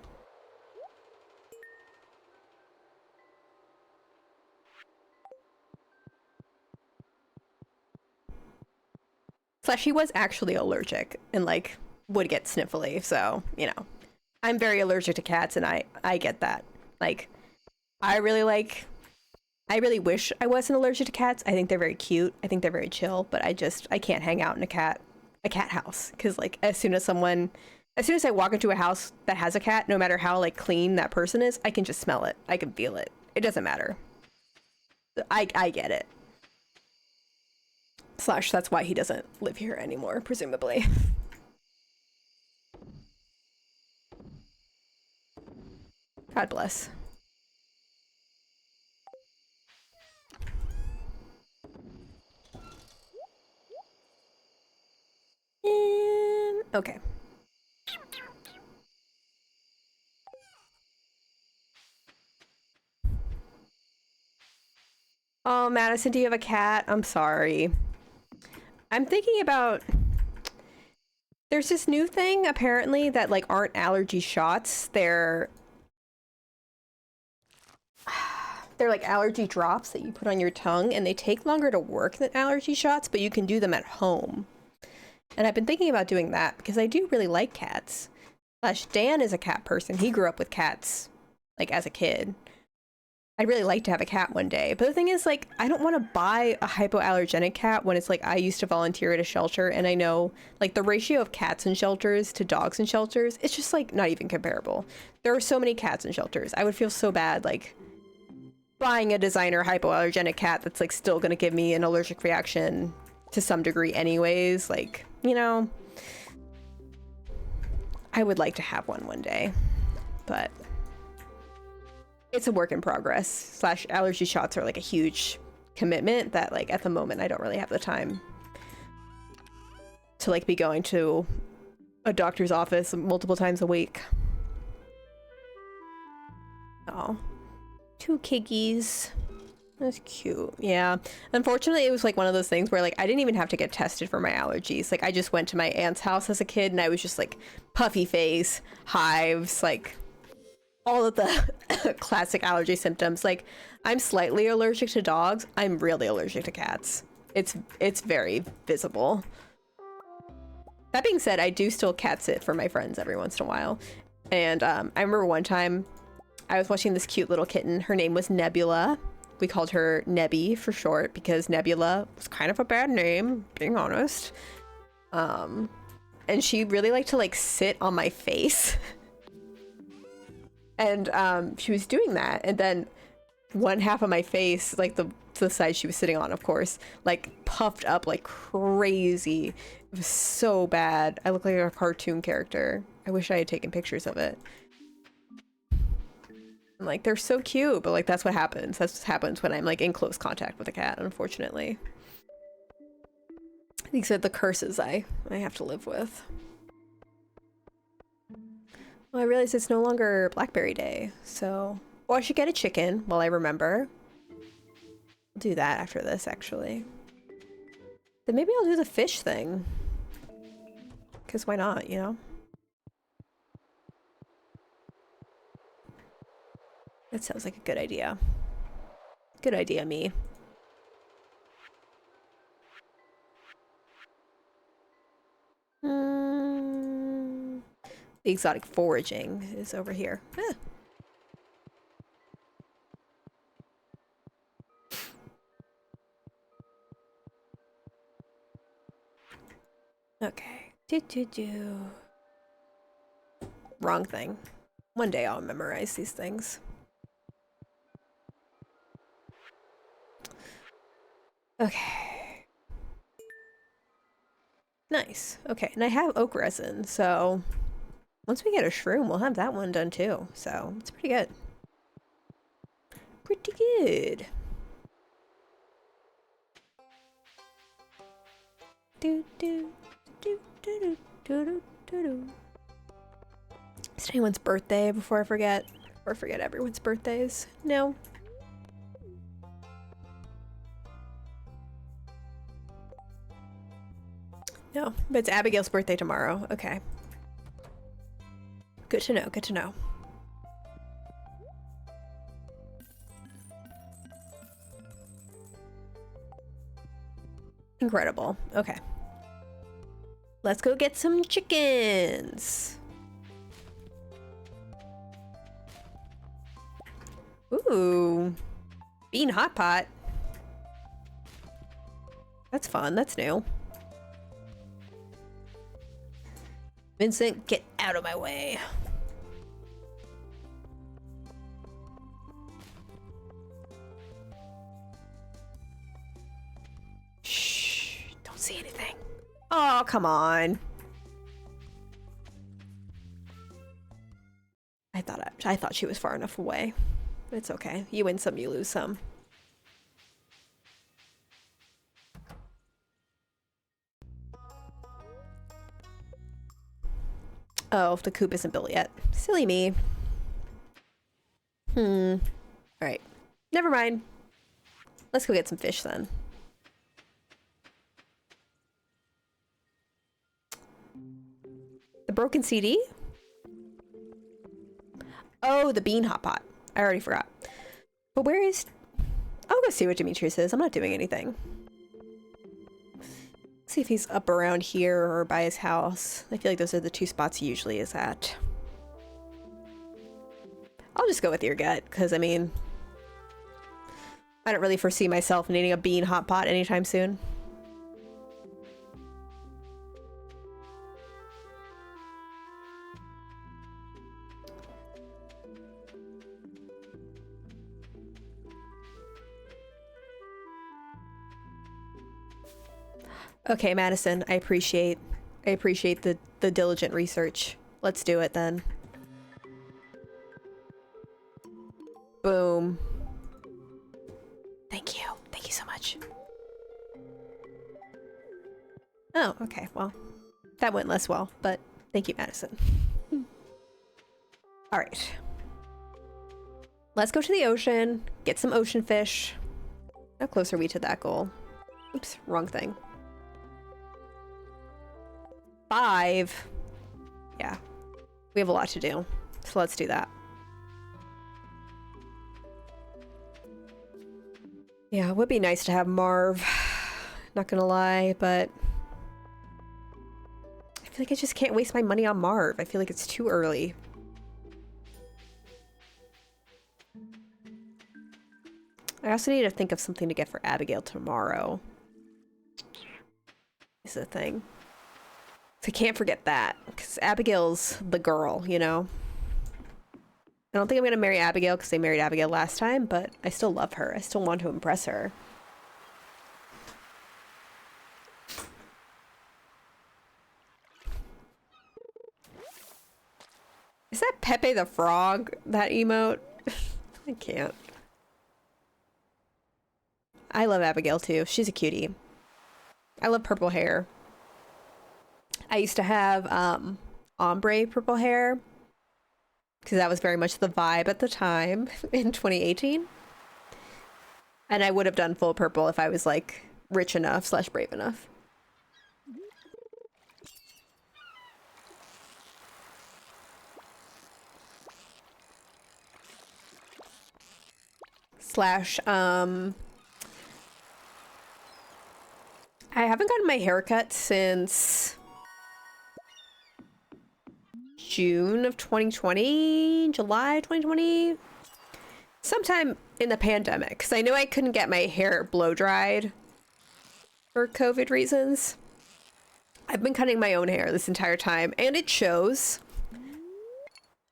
A: Slash, he was actually allergic and like would get sniffly. So, you know, I'm very allergic to cats and I get that. Like, I really wish I wasn't allergic to cats. I think they're very cute. I think they're very chill, but I can't hang out in a cat house. Cause like as soon as I walk into a house that has a cat, no matter how like clean that person is, I can just smell it. I can feel it. It doesn't matter. I get it. Slash, that's why he doesn't live here anymore, presumably. God bless. Okay. Oh, Madison, do you have a cat? I'm sorry. I'm thinking about... There's this new thing, apparently, that, like, aren't allergy shots. They're like allergy drops that you put on your tongue, and they take longer to work than allergy shots, but you can do them at home. And I've been thinking about doing that, because I do really like cats. Slash, Dan is a cat person. He grew up with cats, like, as a kid. I'd really like to have a cat one day. But the thing is, like, I don't want to buy a hypoallergenic cat when it's like I used to volunteer at a shelter and I know like the ratio of cats in shelters to dogs in shelters, it's just like not even comparable. There are so many cats in shelters. I would feel so bad like buying a designer hypoallergenic cat that's like still going to give me an allergic reaction to some degree anyways. Like, you know, I would like to have one day, but it's a work in progress. Slash allergy shots are like a huge commitment that like at the moment I don't really have the time to like be going to a doctor's office multiple times a week. Oh, 2 kiggies. That's cute. Yeah. Unfortunately, it was like one of those things where like I didn't even have to get tested for my allergies. Like I just went to my aunt's house as a kid and I was just like puffy face, hives, like all of the classic allergy symptoms. Like I'm slightly allergic to dogs. I'm really allergic to cats. It's very visible. That being said, I do still cat sit for my friends every once in a while. And I remember one time I was watching this cute little kitten. Her name was Nebula. We called her Nebby for short because Nebula was kind of a bad name, being honest. And she really liked to like sit on my face. And she was doing that, and then one half of my face, like the side she was sitting on, of course, like puffed up like crazy. It was so bad. I look like a cartoon character. I wish I had taken pictures of it. And, like, they're so cute, but like that's what happens. That's what happens when I'm like in close contact with a cat, unfortunately. These are the curses I have to live with. Well, I realize it's no longer Blackberry Day, so... Well, I should get a chicken while I remember. I'll do that after this, actually. Then maybe I'll do the fish thing. Because why not, you know? That sounds like a good idea. Good idea, me. The exotic foraging is over here. Ah. Okay. Wrong thing. One day I'll memorize these things. Okay. Nice. Okay, and I have oak resin, so once we get a shroom, we'll have that one done too. So it's pretty good. Pretty good. Do do do do do do do do. Is it anyone's birthday before I forget? Or forget everyone's birthdays? No. No, but it's Abigail's birthday tomorrow. Okay. Good to know, good to know. Incredible. Okay. Let's go get some chickens. Ooh. Bean hot pot. That's fun. That's new. Vincent, get out of my way. Shh. Don't see anything. Oh, come on. I thought she was far enough away. It's okay. You win some, you lose some. Oh, the coop isn't built yet. Silly me. Alright. Never mind. Let's go get some fish then. The broken CD? Oh, the bean hot pot. I already forgot. But where is... I'll go see what Demetrius is. I'm not doing anything. See if he's up around here or by his house. I feel like those are the two spots he usually is at. I'll just go with your gut, because I mean, I don't really foresee myself needing a bean hot pot anytime soon. Okay, Madison, I appreciate the diligent research. Let's do it then. Boom. Thank you. Thank you so much. Oh, okay. Well, that went less well, but thank you, Madison. All right. Let's go to the ocean, get some ocean fish. How close are we to that goal? Oops, wrong thing. 5. Yeah, we have a lot to do, so let's do that. Yeah, it would be nice to have Marv, not gonna lie, but I feel like I just can't waste my money on Marv. I feel like it's too early. I also need to think of something to get for Abigail tomorrow. Is the thing. So I can't forget that, because Abigail's the girl, you know? I don't think I'm going to marry Abigail because they married Abigail last time, but I still love her. I still want to impress her. Is that Pepe the Frog, that emote? I can't. I love Abigail too. She's a cutie. I love purple hair. I used to have ombre purple hair because that was very much the vibe at the time in 2018. And I would have done full purple if I was like rich enough / brave enough. Slash, I haven't gotten my haircut since June of 2020, July 2020, sometime in the pandemic, because I knew I couldn't get my hair blow dried for COVID reasons. I've been cutting my own hair this entire time, and it shows.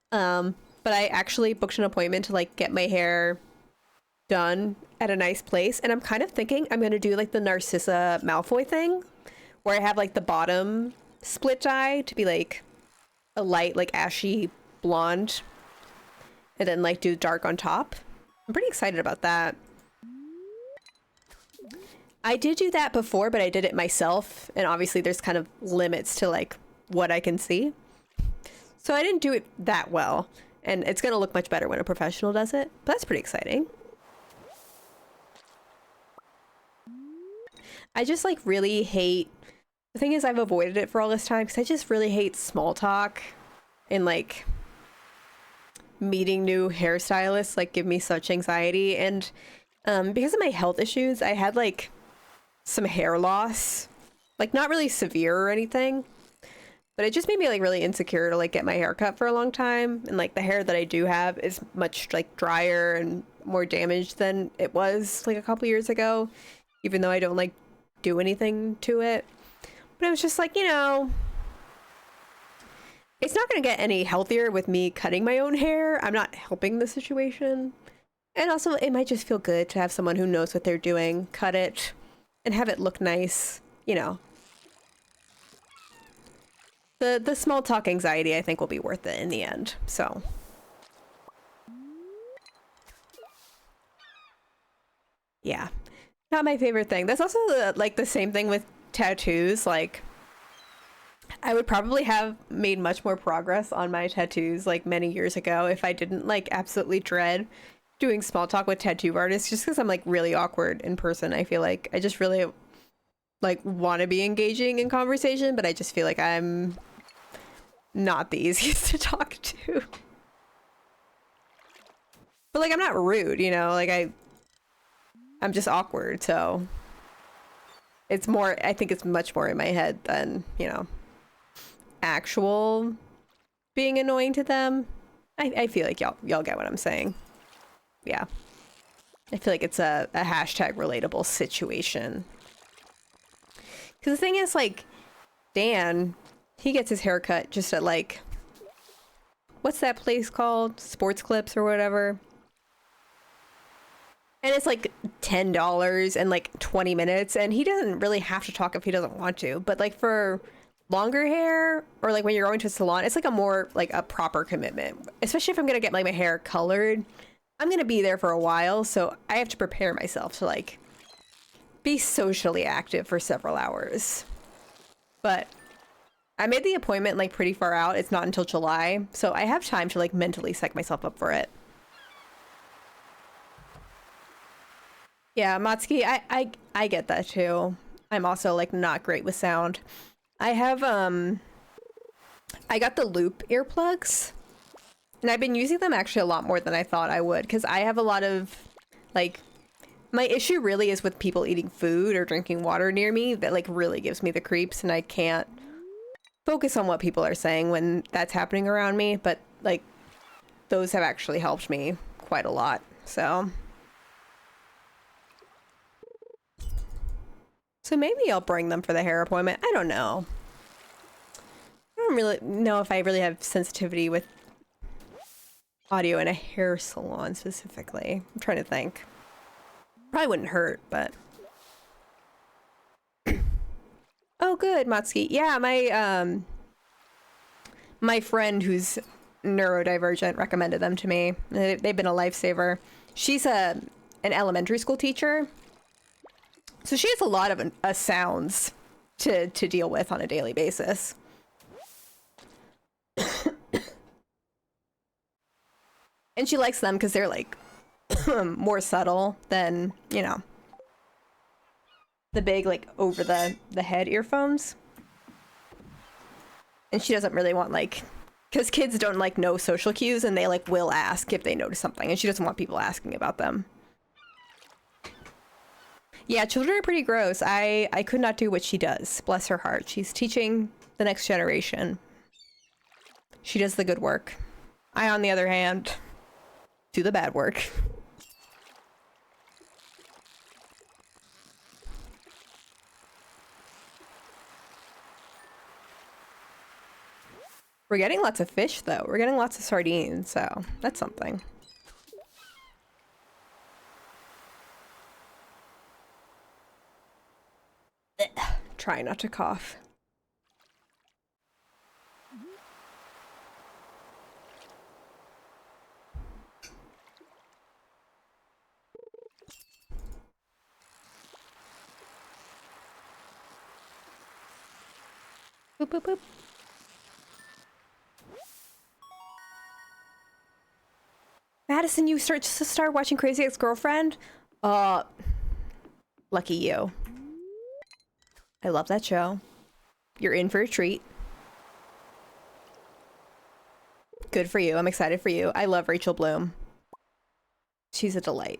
A: But I actually booked an appointment to like get my hair done at a nice place, and I'm kind of thinking I'm gonna do like the Narcissa Malfoy thing, where I have like the bottom split dye to be like a light like ashy blonde, and then like do dark on top. I'm pretty excited about that. I did do that before, but I did it myself, and obviously there's kind of limits to like what I can see, so I didn't do it that well, and it's gonna look much better when a professional does it, but that's pretty exciting. I just like really hate, the thing is I've avoided it for all this time because I just really hate small talk, and like meeting new hairstylists like give me such anxiety. And because of my health issues, I had like some hair loss, like not really severe or anything, but it just made me like really insecure to like get my hair cut for a long time. And like the hair that I do have is much like drier and more damaged than it was like a couple years ago, even though I don't like do anything to it. But it was just like, you know, it's not going to get any healthier with me cutting my own hair. I'm not helping the situation. And also it might just feel good to have someone who knows what they're doing cut it and have it look nice, you know. The small talk anxiety I think will be worth it in the end. So yeah, not my favorite thing. That's also the same thing with tattoos. Like I would probably have made much more progress on my tattoos like many years ago if I didn't like absolutely dread doing small talk with tattoo artists, just because I'm like really awkward in person. I feel like I just really like want to be engaging in conversation, but I just feel like I'm not the easiest to talk to. But like I'm not rude, you know, like I'm just awkward, so it's more, I think it's much more in my head than, you know, actual being annoying to them. I feel like y'all get what I'm saying. Yeah. I feel like it's a hashtag relatable situation. Because the thing is, like, Dan, he gets his haircut just at, like, what's that place called? Sports Clips or whatever. And it's like $10 and like 20 minutes. And he doesn't really have to talk if he doesn't want to. But like for longer hair or like when you're going to a salon, it's like a more like a proper commitment. Especially if I'm going to get like my hair colored. I'm going to be there for a while. So I have to prepare myself to like be socially active for several hours. But I made the appointment like pretty far out. It's not until July. So I have time to like mentally psych myself up for it. Yeah, Matsuki, I get that too. I'm also like not great with sound. I have I got the loop earplugs and I've been using them actually a lot more than I thought I would because I have a lot of like my issue really is with people eating food or drinking water near me that like really gives me the creeps and I can't focus on what people are saying when that's happening around me, but like those have actually helped me quite a lot. So maybe I'll bring them for the hair appointment. I don't know. I don't really know if I really have sensitivity with audio in a hair salon specifically. I'm trying to think. Probably wouldn't hurt, but... Oh, good, Matsuki. Yeah, my friend who's neurodivergent recommended them to me. They've been a lifesaver. She's an elementary school teacher. So she has a lot of sounds to deal with on a daily basis. And she likes them because they're like more subtle than, you know, the big like over the head earphones. And she doesn't really want like, because kids don't like know social cues and they like will ask if they notice something and she doesn't want people asking about them. Yeah, children are pretty gross. I could not do what she does. Bless her heart. She's teaching the next generation. She does the good work. I, on the other hand, do the bad work. We're getting lots of fish, though. We're getting lots of sardines, so that's something. Try not to cough. Boop, boop, boop. Madison, you start watching Crazy Ex-Girlfriend? Lucky you. I love that show. You're in for a treat. Good for you. I'm excited for you. I love Rachel Bloom. She's a delight.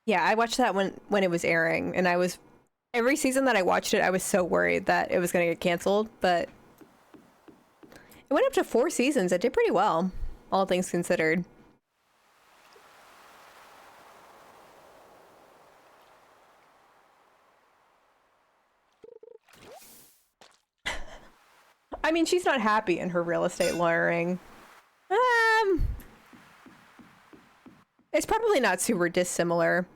A: Yeah, I watched that when it was airing, and I was... Every season that I watched it, I was so worried that it was going to get canceled, but... It went up to 4 seasons. It did pretty well, all things considered. I mean, she's not happy in her real estate lawyering. It's probably not super dissimilar.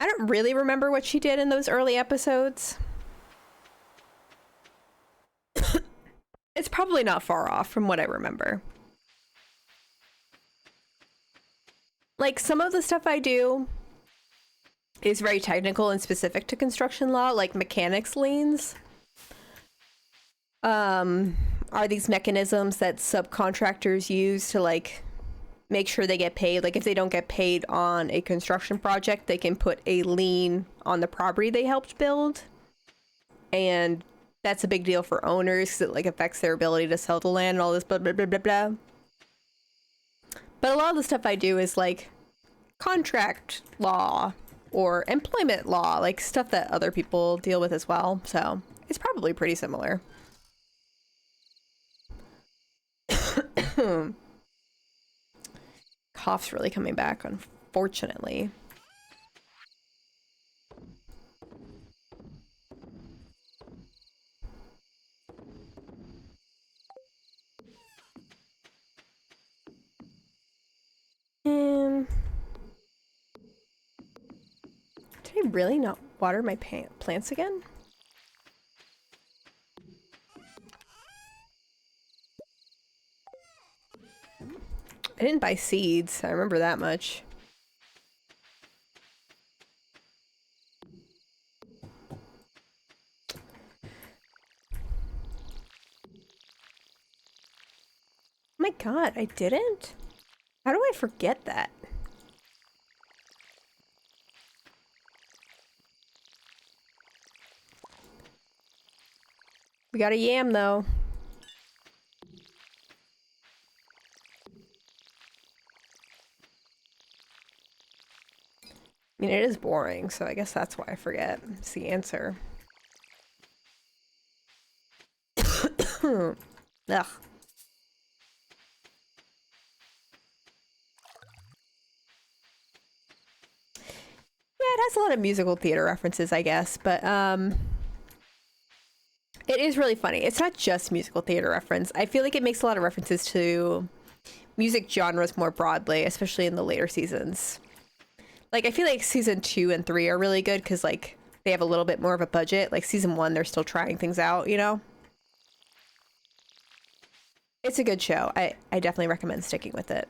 A: I don't really remember what she did in those early episodes. It's probably not far off from what I remember. Like, some of the stuff I do is very technical and specific to construction law, like mechanics liens. Are these mechanisms that subcontractors use to like make sure they get paid. Like if they don't get paid on a construction project, they can put a lien on the property they helped build. And that's a big deal for owners because it like affects their ability to sell the land and all this blah blah blah blah blah. But a lot of the stuff I do is like contract law or employment law, like stuff that other people deal with as well. So it's probably pretty similar. Cough's really coming back, unfortunately. Did I really not water my plants again? I didn't buy seeds, I remember that much. Oh my god, I didn't? How do I forget that? We got a yam though. I mean, it is boring, so I guess that's why I forget. It's the answer. Ugh. Yeah, it has a lot of musical theater references, I guess, but it is really funny. It's not just musical theater reference. I feel like it makes a lot of references to music genres more broadly, especially in the later seasons. Like, I feel like season 2 and 3 are really good because, like, they have a little bit more of a budget. Like, season 1, they're still trying things out, you know? It's a good show. I definitely recommend sticking with it.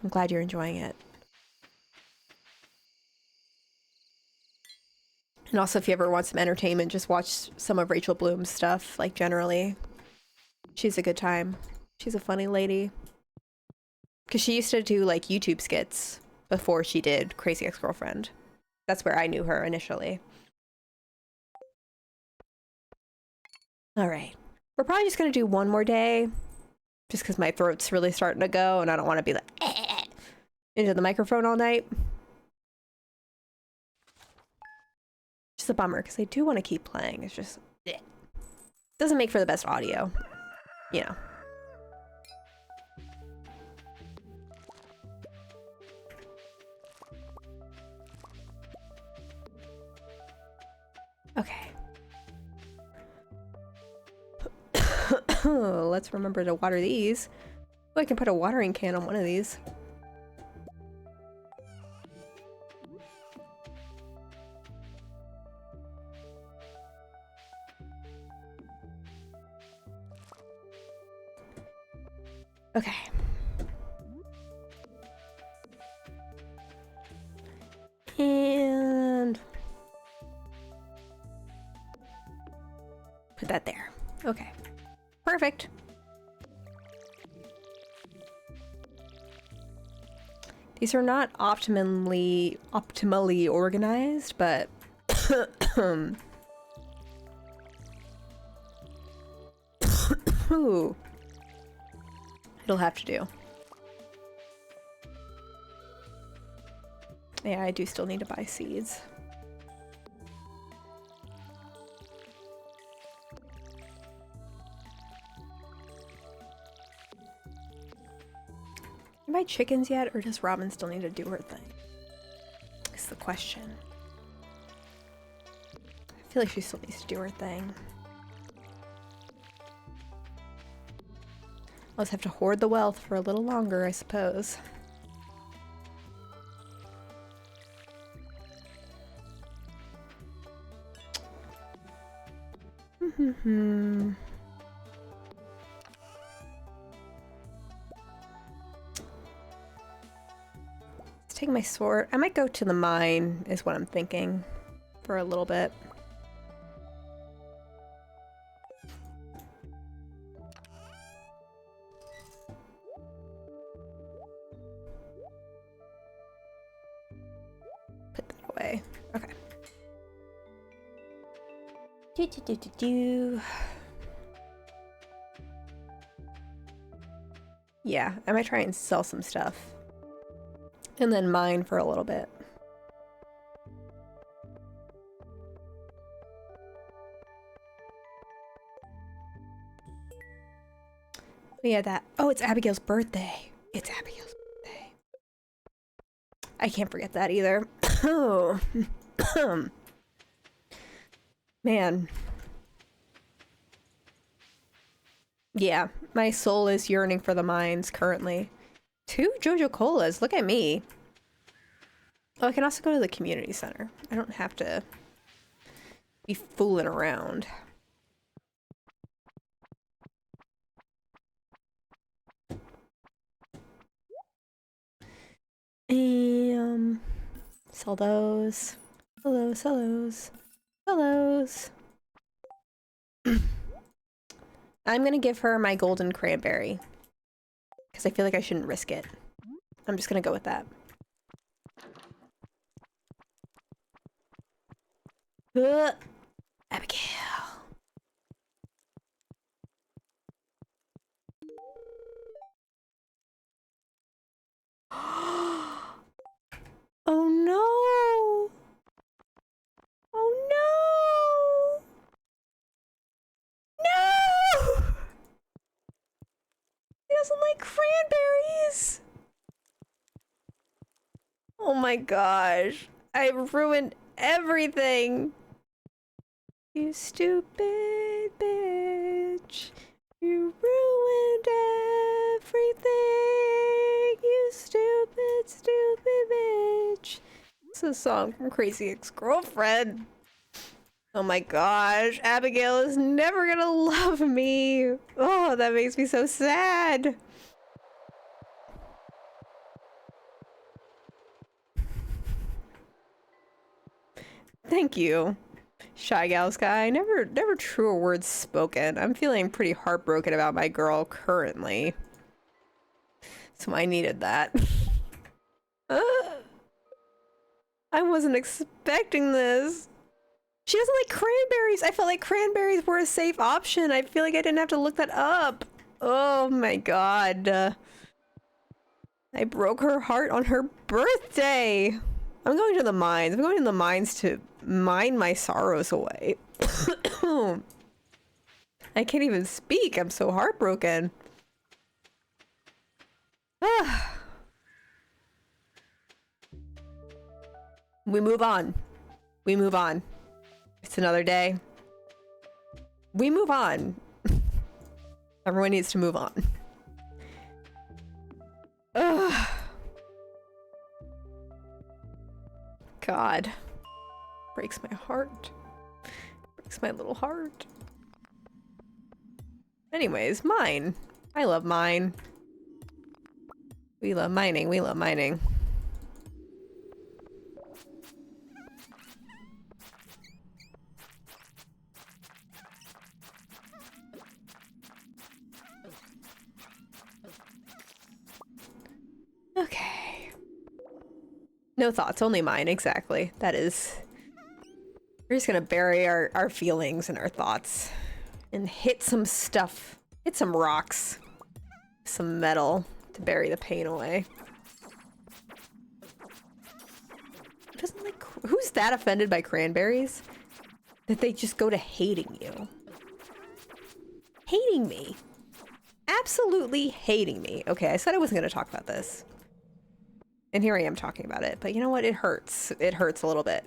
A: I'm glad you're enjoying it. And also, if you ever want some entertainment, just watch some of Rachel Bloom's stuff, like, generally. She's a good time. She's a funny lady. Because she used to do, like, YouTube skits before she did Crazy Ex-Girlfriend. That's where I knew her initially. All right. We're probably just going to do one more day, just because my throat's really starting to go, and I don't want to be like, into the microphone all night. Just a bummer, because I do want to keep playing. It's just, doesn't make for the best audio, you know. Okay. Let's remember to water these. Oh, I can put a watering can on one of these. Okay. And put that there. Okay. Perfect. These are not optimally organized, but ooh. It'll have to do. Yeah, I do still need to buy seeds. Can I buy chickens yet, or does Robin still need to do her thing? Is the question. I feel like she still needs to do her thing. I'll just have to hoard the wealth for a little longer, I suppose. Let's take my sword. I might go to the mine, is what I'm thinking, for a little bit. Put that away. Okay. Yeah, I might try and sell some stuff. And then mine for a little bit. Yeah, that. Oh, it's Abigail's birthday. It's Abigail's birthday. I can't forget that either. Oh. Man. Yeah, my soul is yearning for the mines currently. 2 Jojo Colas, look at me. Oh, I can also go to the community center. I don't have to be fooling around. Sell those. Hellos, hellos, hellos. I'm gonna give her my golden cranberry because I feel like I shouldn't risk it. I'm just gonna go with that. Abigail. Oh no! Oh no! No! He doesn't like cranberries! Oh my gosh. I ruined everything! You stupid bitch. You ruined everything! You stupid, stupid bitch. It's a song from Crazy Ex-Girlfriend. Oh my gosh, Abigail is never gonna love me. Oh, that makes me so sad. Thank you, Shy Gal Sky. Never truer words spoken. I'm feeling pretty heartbroken about my girl currently. So I needed that. I wasn't expecting this. She doesn't like cranberries. I felt like cranberries were a safe option. I feel like I didn't have to look that up. Oh my god. I broke her heart on her birthday. I'm going to the mines. I'm going to the mines to mine my sorrows away. I can't even speak. I'm so heartbroken. We move on. We move on. It's another day. We move on. Everyone needs to move on. Ugh. God. Breaks my heart. Breaks my little heart. Anyways, mine. I love mine. We love mining. We love mining. Okay. No thoughts, only mine, exactly. That is... We're just gonna bury our feelings and our thoughts. And hit some stuff. Hit some rocks. Some metal to bury the pain away. Doesn't like... Who's that offended by cranberries? That they just go to hating you. Hating me. Absolutely hating me. Okay, I said I wasn't gonna talk about this. And here I am talking about it. But you know what? It hurts. It hurts a little bit.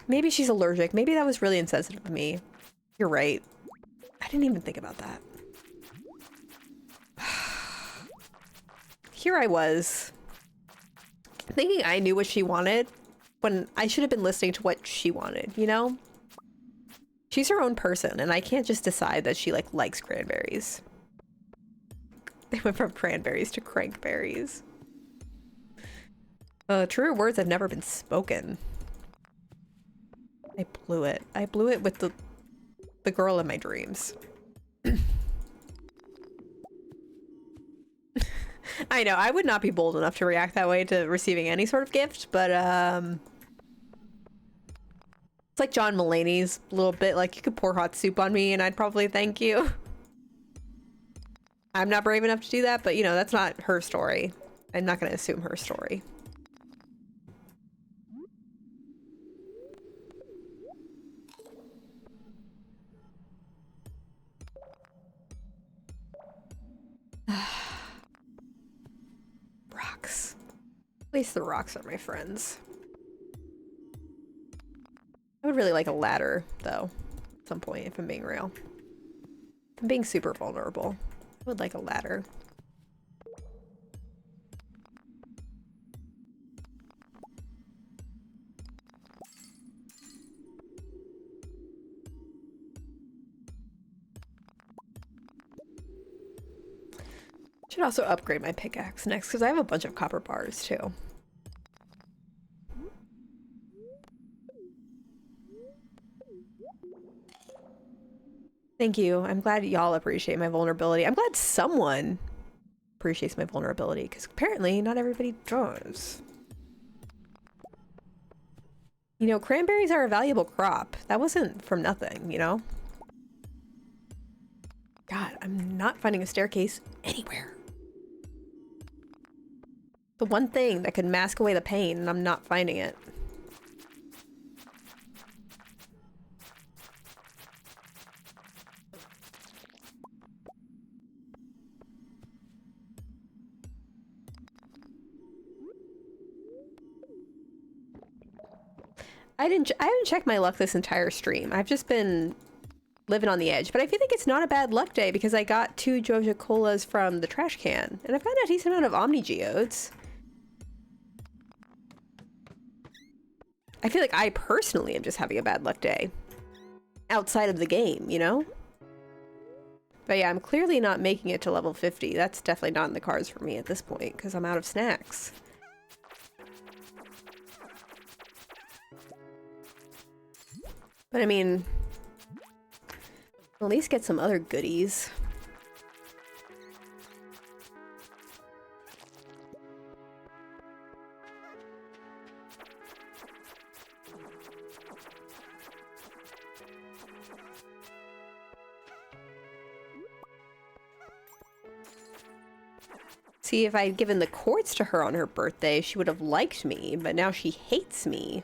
A: Maybe she's allergic. Maybe that was really insensitive of me. You're right. I didn't even think about that. Here I was, thinking I knew what she wanted when I should have been listening to what she wanted, you know? She's her own person, and I can't just decide that she, like, likes cranberries. They went from cranberries to crankberries. Truer words have never been spoken. I blew it. I blew it with the girl in my dreams. I know, I would not be bold enough to react that way to receiving any sort of gift, but it's like John Mulaney's a little bit, like, you could pour hot soup on me and I'd probably thank you. I'm not brave enough to do that, but you know, that's not her story. I'm not gonna assume her story. rocks. At least the rocks are my friends. I would really like a ladder, though, at some point, if I'm being real. If I'm being super vulnerable, I would like a ladder. Should also upgrade my pickaxe next, because I have a bunch of copper bars, too. Thank you. I'm glad y'all appreciate my vulnerability. I'm glad someone appreciates my vulnerability, because apparently not everybody does. You know, cranberries are a valuable crop. That wasn't from nothing, you know? God, I'm not finding a staircase anywhere. The one thing that could mask away the pain, and I'm not finding it. I haven't checked my luck this entire stream. I've just been living on the edge, but I feel like it's not a bad luck day because I got 2 Joja Colas from the trash can, and I've gotten a decent amount of Omni Geodes. I feel like I personally am just having a bad luck day. Outside of the game, you know? But yeah, I'm clearly not making it to level 50. That's definitely not in the cards for me at this point, because I'm out of snacks. But I mean, at least get some other goodies. See, if I had given the quartz to her on her birthday, she would have liked me, but now she hates me.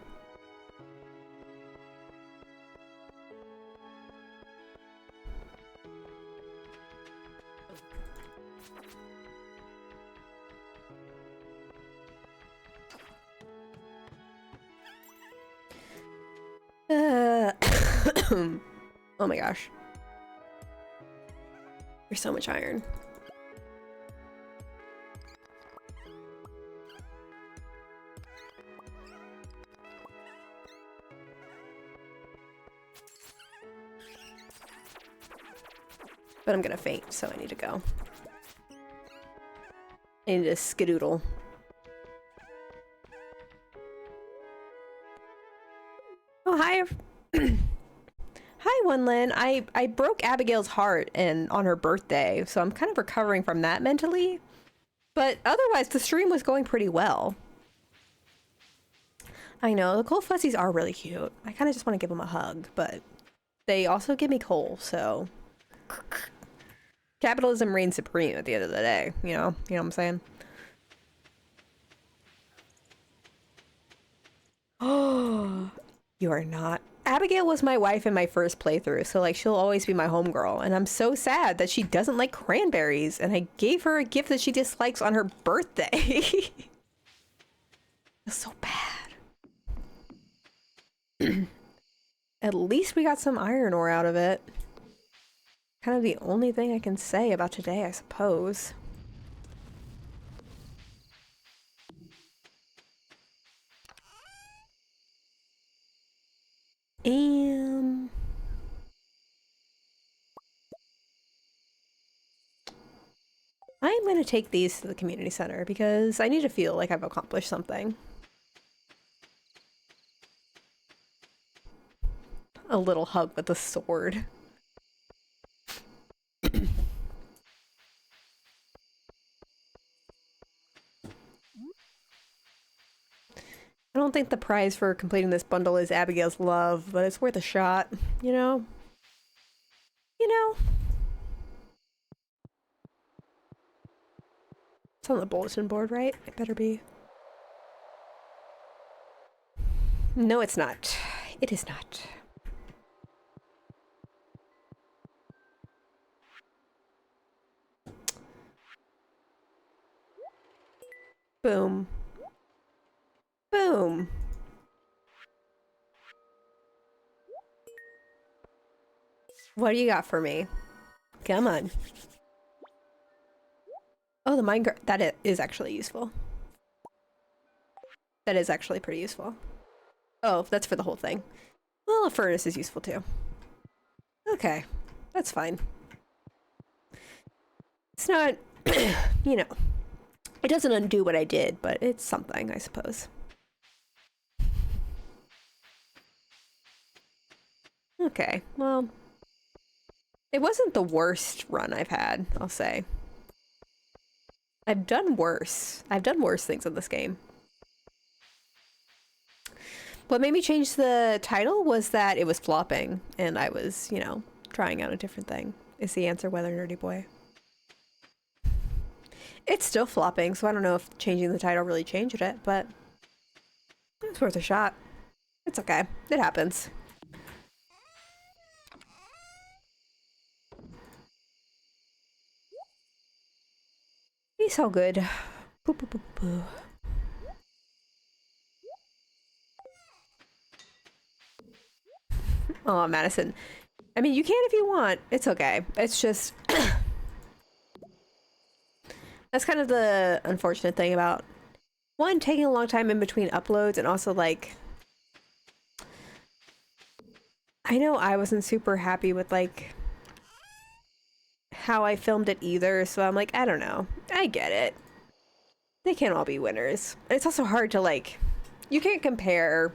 A: Oh my gosh. There's so much iron. But I'm gonna faint, so I need to go. I need to skedoodle. Oh, hi. Hi, Wonlin. I broke Abigail's heart on her birthday, so I'm kind of recovering from that mentally. But otherwise, the stream was going pretty well. I know, the coal fuzzies are really cute. I kind of just want to give them a hug, but they also give me coal, so... Capitalism reigns supreme at the end of the day, you know? You know what I'm saying? Oh, you are not. Abigail was my wife in my first playthrough, so like she'll always be my homegirl, and I'm so sad that she doesn't like cranberries, and I gave her a gift that she dislikes on her birthday. It's so bad. At least we got some iron ore out of it. Kind of the only thing I can say about today, I suppose. I'm gonna take these to the community center because I need to feel like I've accomplished something. A little hug with a sword. I don't think the prize for completing this bundle is Abigail's love, but it's worth a shot, you know? You know? It's on the bulletin board, right? It better be. No, it's not. It is not. Boom. Boom. What do you got for me? Come on. Oh, the Minecraft. That is actually useful. That is actually pretty useful. Oh, that's for the whole thing. Well, a furnace is useful too. Okay, that's fine. It's not, you know, it doesn't undo what I did, but it's something, I suppose. Okay, well, it wasn't the worst run I've had, I'll say. I've done worse. I've done worse things in this game. What made me change the title was that it was flopping, and I was, you know, trying out a different thing. Is the answer Weather Nerdy Boy? It's still flopping, so I don't know if changing the title really changed it, but it's worth a shot. It's okay. It happens. He's all good. Boo, boo, boo, boo. Oh, Madison. I mean, you can if you want. It's okay. It's just... That's kind of the unfortunate thing about, one, taking a long time in between uploads, and also, like... I know I wasn't super happy with, like... how I filmed it either, so I'm like, I don't know. I get it. They can't all be winners. It's also hard to, like... You can't compare...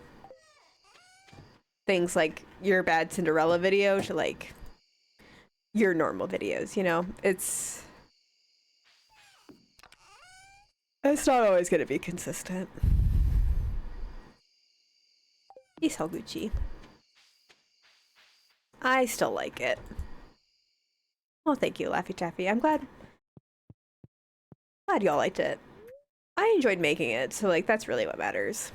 A: things like your bad Cinderella video to, like... your normal videos, you know? It's not always gonna be consistent. He's all Gucci. I still like it. Oh, thank you, Laffy Taffy. I'm glad y'all liked it. I enjoyed making it, so like that's really what matters.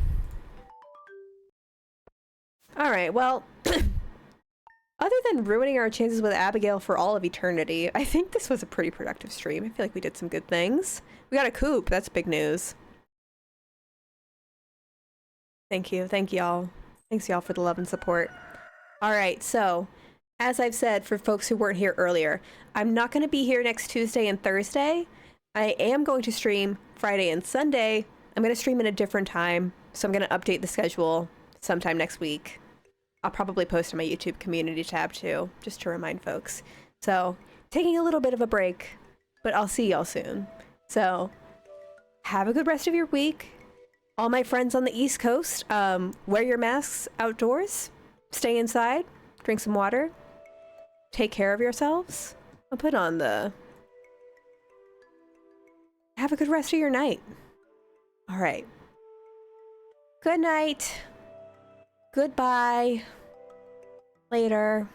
A: Alright, well, other than ruining our chances with Abigail for all of eternity, I think this was a pretty productive stream. I feel like we did some good things. We got a coop. That's big news. Thank you. Thank y'all. Thanks y'all for the love and support. Alright, so, as I've said for folks who weren't here earlier, I'm not going to be here next Tuesday and Thursday. I am going to stream Friday and Sunday. I'm going to stream at a different time, so I'm going to update the schedule sometime next week. I'll probably post on my YouTube community tab too, just to remind folks. So, taking a little bit of a break, but I'll see y'all soon. So, have a good rest of your week. All my friends on the East Coast, wear your masks outdoors, stay inside, drink some water, take care of yourselves. I'll put on the... Have a good rest of your night. All right. Good night. Goodbye. Later.